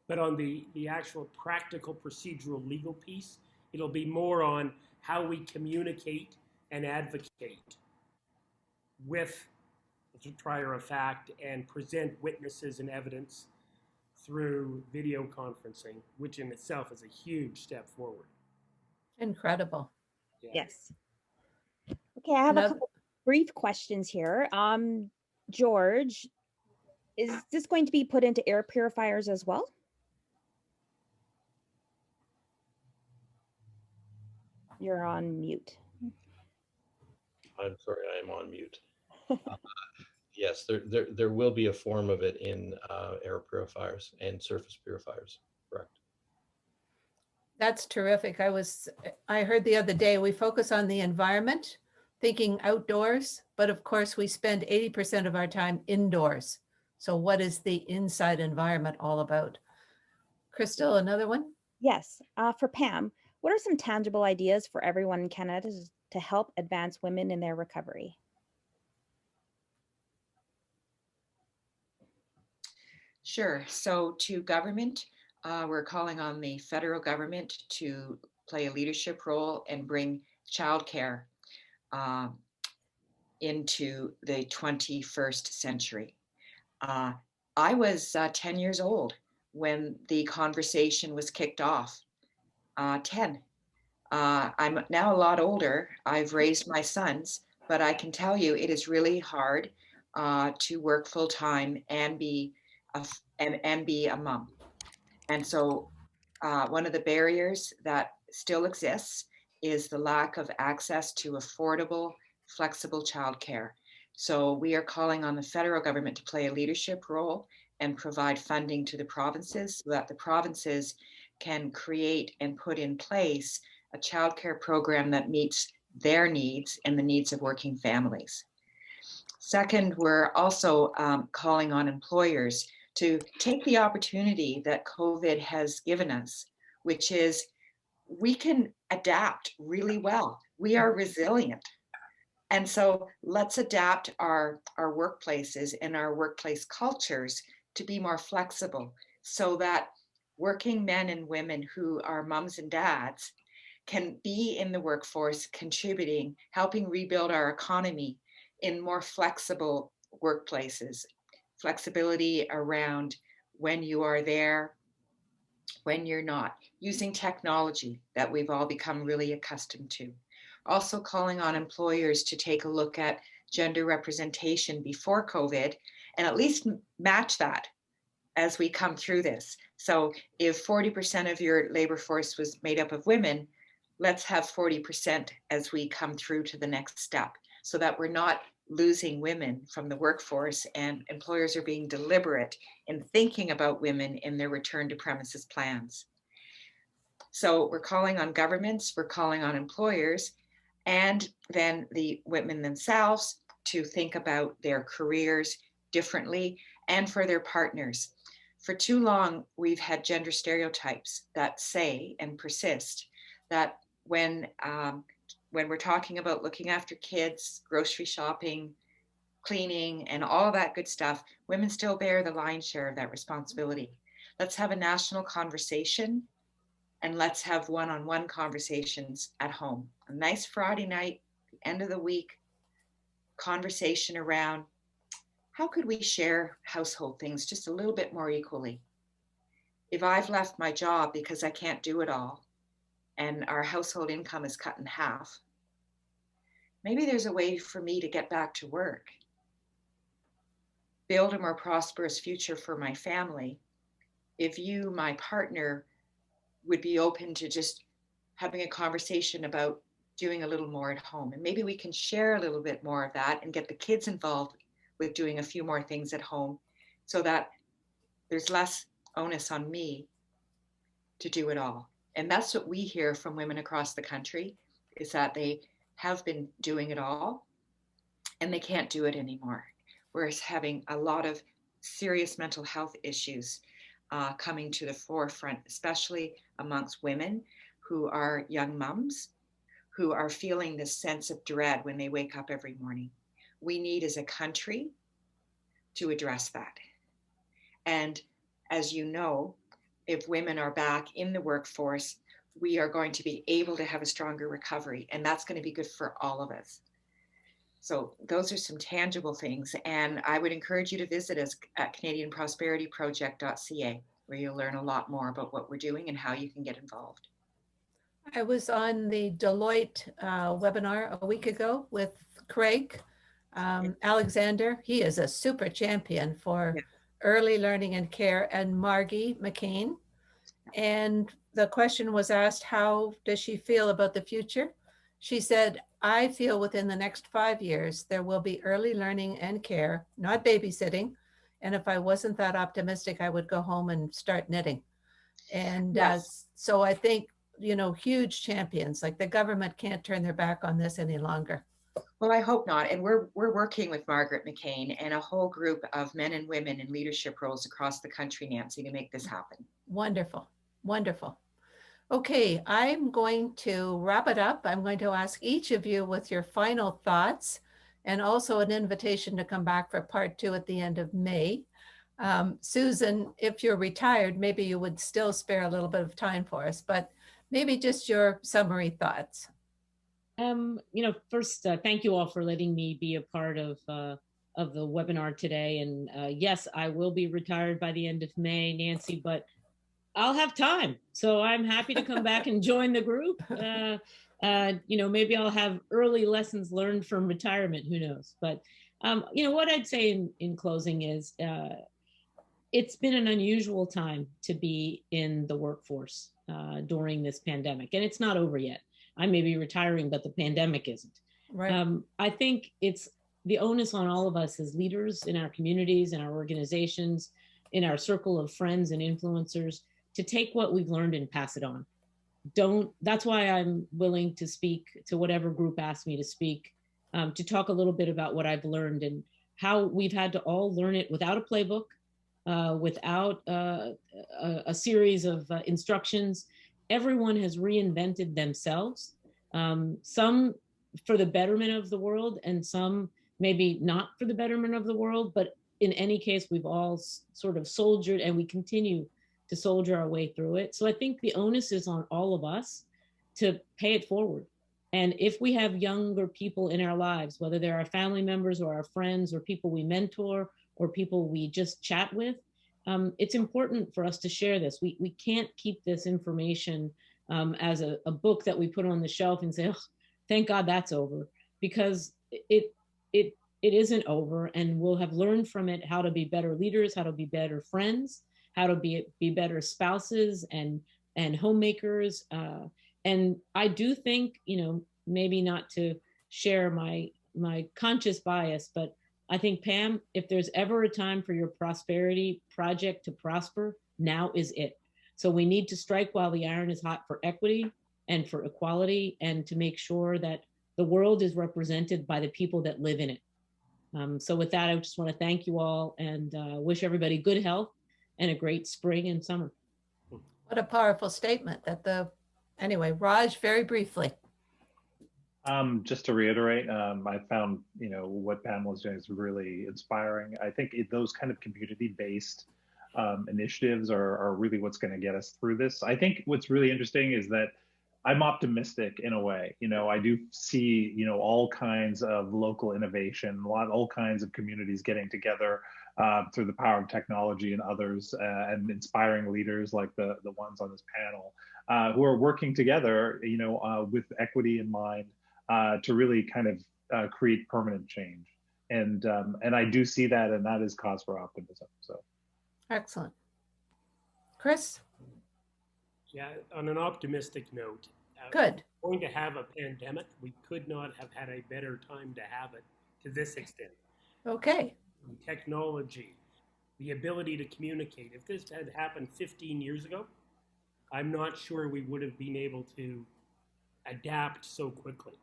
But on the actual practical procedural legal piece, it'll be more on how we communicate and advocate with the trier of fact and present witnesses and evidence through video conferencing, which in itself is a huge step forward. Incredible. Yeah. Yes. Okay, I have a couple brief questions here. George, is this going to be put into air purifiers as well? You're on mute. I'm sorry, I am on mute. Yes, there will be a form of it in air purifiers and surface purifiers, correct. That's terrific. I heard the other day, we focus on the environment, thinking outdoors, but of course we spend 80% of our time indoors. So what is the inside environment all about? Crystal, another one? Yes, for Pam, what are some tangible ideas for everyone in Canada to help advance women in their recovery? Sure. So to government, we're calling on the federal government to play a leadership role and bring childcare into the 21st century. I was 10 years old when the conversation was kicked off. 10. I'm now a lot older. I've raised my sons, but I can tell you it is really hard to work full time and be a mom. And so one of the barriers that still exists is the lack of access to affordable, flexible childcare. So we are calling on the federal government to play a leadership role and provide funding to the provinces so that the provinces can create and put in place a childcare program that meets their needs and the needs of working families. Second, we're also calling on employers to take the opportunity that COVID has given us, which is we can adapt really well. We are resilient. And so let's adapt our workplaces and our workplace cultures to be more flexible so that working men and women who are moms and dads can be in the workforce, contributing, helping rebuild our economy in more flexible workplaces. Flexibility around when you are there, when you're not, using technology that we've all become really accustomed to. Also calling on employers to take a look at gender representation before COVID and at least match that as we come through this. So if 40% of your labor force was made up of women, let's have 40% as we come through to the next step so that we're not losing women from the workforce and employers are being deliberate in thinking about women in their return to premises plans. So we're calling on governments, we're calling on employers, and then the women themselves to think about their careers differently and for their partners. For too long, we've had gender stereotypes that say and persist that when we're talking about looking after kids, grocery shopping, cleaning, and all that good stuff, women still bear the lion's share of that responsibility. Let's have a national conversation, and let's have one-on-one conversations at home. A nice Friday night, the end of the week, conversation around how could we share household things just a little bit more equally? If I've left my job because I can't do it all, and our household income is cut in half, maybe there's a way for me to get back to work, build a more prosperous future for my family. If you, my partner, would be open to just having a conversation about doing a little more at home, and maybe we can share a little bit more of that and get the kids involved with doing a few more things at home, so that there's less onus on me to do it all. And that's what we hear from women across the country, is that they have been doing it all and they can't do it anymore. Whereas having a lot of serious mental health issues coming to the forefront, especially amongst women who are young moms, who are feeling this sense of dread when they wake up every morning. We need as a country to address that. And as you know, if women are back in the workforce, we are going to be able to have a stronger recovery, and that's going to be good for all of us. So those are some tangible things, and I would encourage you to visit us at CanadianProsperityProject.ca, where you'll learn a lot more about what we're doing and how you can get involved. I was on the Deloitte webinar a week ago with Craig Alexander. He is a super champion for early learning and care, and Margie McCain. And the question was asked, how does she feel about the future? She said, I feel within the next 5 years, there will be early learning and care, not babysitting. And if I wasn't that optimistic, I would go home and start knitting. And so I think, you know, huge champions, like the government can't turn their back on this any longer. Well, I hope not. And we're working with Margaret McCain and a whole group of men and women in leadership roles across the country, Nancy, to make this happen. Wonderful. Wonderful. Okay, I'm going to wrap it up. I'm going to ask each of you with your final thoughts, and also an invitation to come back for part 2 at the end of May. Susan, if you're retired, maybe you would still spare a little bit of time for us, but maybe just your summary thoughts. You know, first, thank you all for letting me be a part of the webinar today. And yes, I will be retired by the end of May, Nancy, but I'll have time. So I'm happy to come back and join the group. You know, maybe I'll have early lessons learned from retirement, who knows? But, you know, what I'd say in closing is it's been an unusual time to be in the workforce during this pandemic, and it's not over yet. I may be retiring, but the pandemic isn't. Right. I think it's the onus on all of us as leaders in our communities, in our organizations, in our circle of friends and influencers, to take what we've learned and pass it on. That's why I'm willing to speak to whatever group asks me to speak, to talk a little bit about what I've learned and how we've had to all learn it without a playbook, without a series of instructions. Everyone has reinvented themselves, some for the betterment of the world and some maybe not for the betterment of the world. But in any case, we've all sort of soldiered, and we continue to soldier our way through it. So I think the onus is on all of us to pay it forward. And if we have younger people in our lives, whether they're our family members or our friends or people we mentor or people we just chat with, it's important for us to share this. We can't keep this information as a book that we put on the shelf and say, oh, thank God that's over, because it isn't over, and we'll have learned from it how to be better leaders, how to be better friends, how to be better spouses and homemakers. And I do think, you know, maybe not to share my conscious bias, but I think, Pam, if there's ever a time for your prosperity project to prosper, now is it. So we need to strike while the iron is hot for equity and for equality, and to make sure that the world is represented by the people that live in it. So with that, I just want to thank you all and wish everybody good health and a great spring and summer. What a powerful statement. Anyway, Raj, very briefly. Just to reiterate, I found, what Pamela's doing is really inspiring. I think those kind of community-based initiatives are really what's going to get us through this. I think what's really interesting is that I'm optimistic in a way. I do see, all kinds of local innovation, all kinds of communities getting together through the power of technology and others, and inspiring leaders like the ones on this panel who are working together, with equity in mind, to really kind of create permanent change. And I do see that, and that is cause for optimism. So Excellent. Chris? Yeah, on an optimistic note, Good. we're going to have a pandemic. We could not have had a better time to have it to this extent. Okay. Technology, the ability to communicate. If this had happened 15 years ago, I'm not sure we would have been able to adapt so quickly.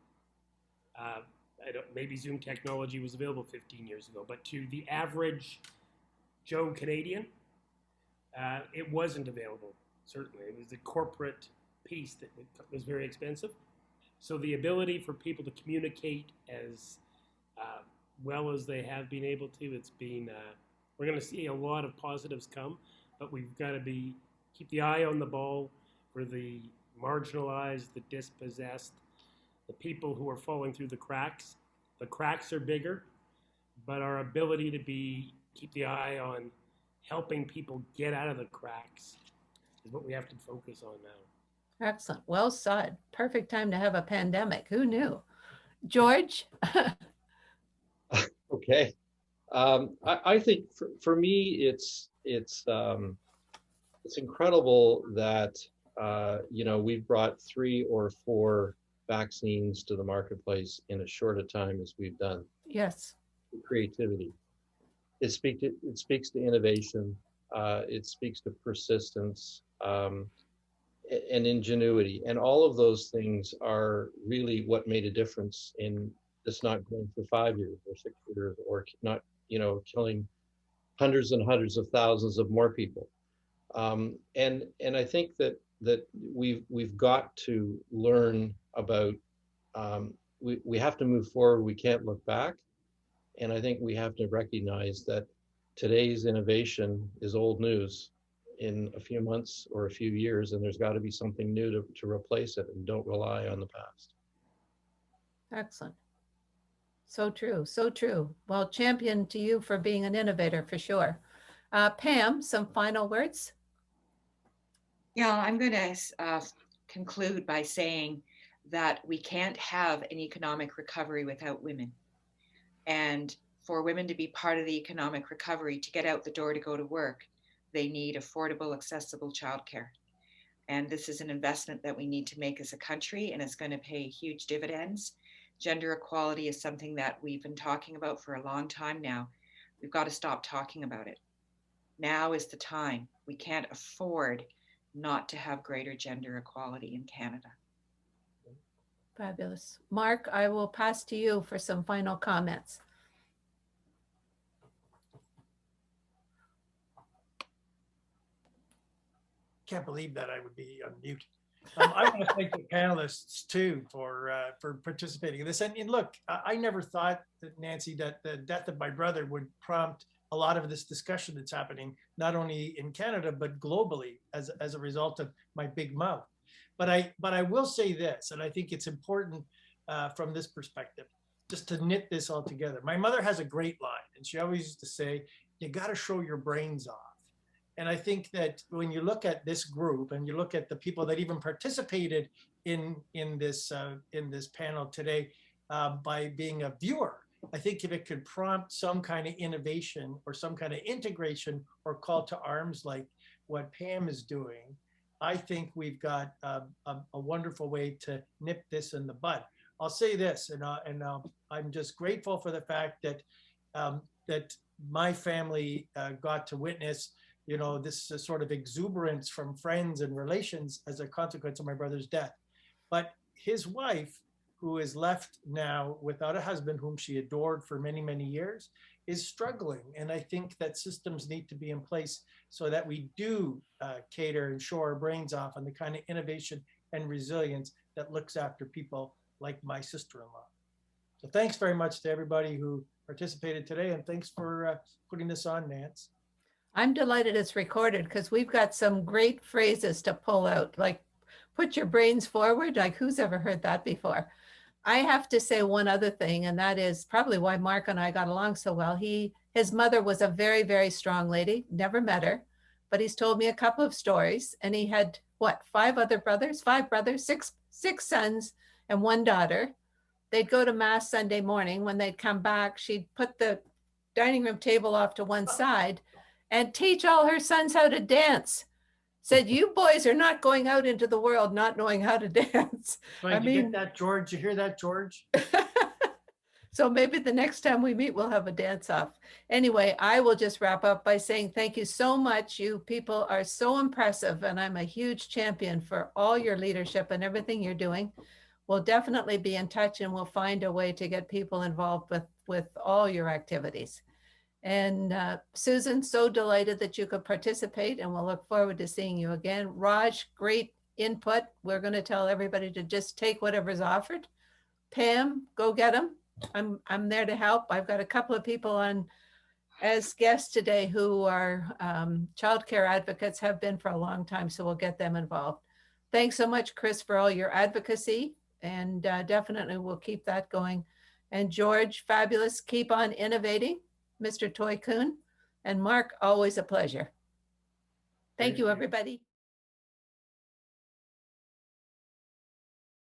Maybe Zoom technology was available 15 years ago, but to the average Joe Canadian, it wasn't available, certainly. It was the corporate piece that was very expensive. So the ability for people to communicate as well as they have been able to, it's been, we're going to see a lot of positives come, but we've got to keep the eye on the ball for the marginalized, the dispossessed, the people who are falling through the cracks. The cracks are bigger, but our ability to keep the eye on helping people get out of the cracks is what we have to focus on now. Excellent. Well said. Perfect time to have a pandemic. Who knew? George? Okay. I think for me, it's incredible that we've brought 3 or 4 vaccines to the marketplace in as short a time as we've done. Yes. Creativity. It speaks to innovation. It speaks to persistence and ingenuity, and all of those things are really what made a difference in this not going for 5 years or 6 years, or not, killing hundreds and hundreds of thousands of more people. And I think that we've got to learn about, we have to move forward. We can't look back. And I think we have to recognize that today's innovation is old news in a few months or a few years, and there's got to be something new to replace it, and don't rely on the past. Excellent. So true. So true. Well, champion to you for being an innovator for sure. Pam, some final words? Yeah, I'm going to conclude by saying that we can't have an economic recovery without women. And for women to be part of the economic recovery, to get out the door to go to work, they need affordable, accessible childcare. And this is an investment that we need to make as a country, and it's going to pay huge dividends. Gender equality is something that we've been talking about for a long time now. We've got to stop talking about it. Now is the time. We can't afford not to have greater gender equality in Canada. Fabulous. Mark, I will pass to you for some final comments. Can't believe that I would be on mute. I want to thank the panelists too for participating in this. And look, I never thought that, Nancy, that the death of my brother would prompt a lot of this discussion that's happening, not only in Canada, but globally as a result of my big mouth. But I will say this, and I think it's important from this perspective, just to knit this all together. My mother has a great line, and she always used to say, you got to show your brains off. And I think that when you look at this group and you look at the people that even participated in this panel today by being a viewer, I think if it could prompt some kind of innovation or some kind of integration or call to arms like what Pam is doing, I think we've got a wonderful way to nip this in the bud. I'll say this, and I'm just grateful for the fact that that my family got to witness, this sort of exuberance from friends and relations as a consequence of my brother's death. But his wife, who is left now without a husband whom she adored for many, many years, is struggling. And I think that systems need to be in place so that we do cater and show our brains off on the kind of innovation and resilience that looks after people like my sister-in-law. So thanks very much to everybody who participated today, and thanks for putting this on, Nance. I'm delighted it's recorded because we've got some great phrases to pull out, like put your brains forward. Like, who's ever heard that before? I have to say one other thing, and that is probably why Mark and I got along so well. His mother was a very, very strong lady, never met her, but he's told me a couple of stories, and he had what, five brothers, six sons and one daughter. They'd go to mass Sunday morning. When they'd come back, she'd put the dining room table off to one side and teach all her sons how to dance. Said, you boys are not going out into the world not knowing how to dance. Right, you get that, George? You hear that, George? So maybe the next time we meet, we'll have a dance off. Anyway, I will just wrap up by saying thank you so much. You people are so impressive, and I'm a huge champion for all your leadership and everything you're doing. We'll definitely be in touch, and we'll find a way to get people involved with all your activities. And Susan, so delighted that you could participate, and we'll look forward to seeing you again. Raj, great input. We're going to tell everybody to just take whatever's offered. Pam, go get them. I'm there to help. I've got a couple of people on as guests today who are childcare advocates, have been for a long time, so we'll get them involved. Thanks so much, Chris, for all your advocacy, and definitely we'll keep that going. And George, fabulous. Keep on innovating. Mr. Toy Kuhn, and Mark, always a pleasure. Thank you, everybody.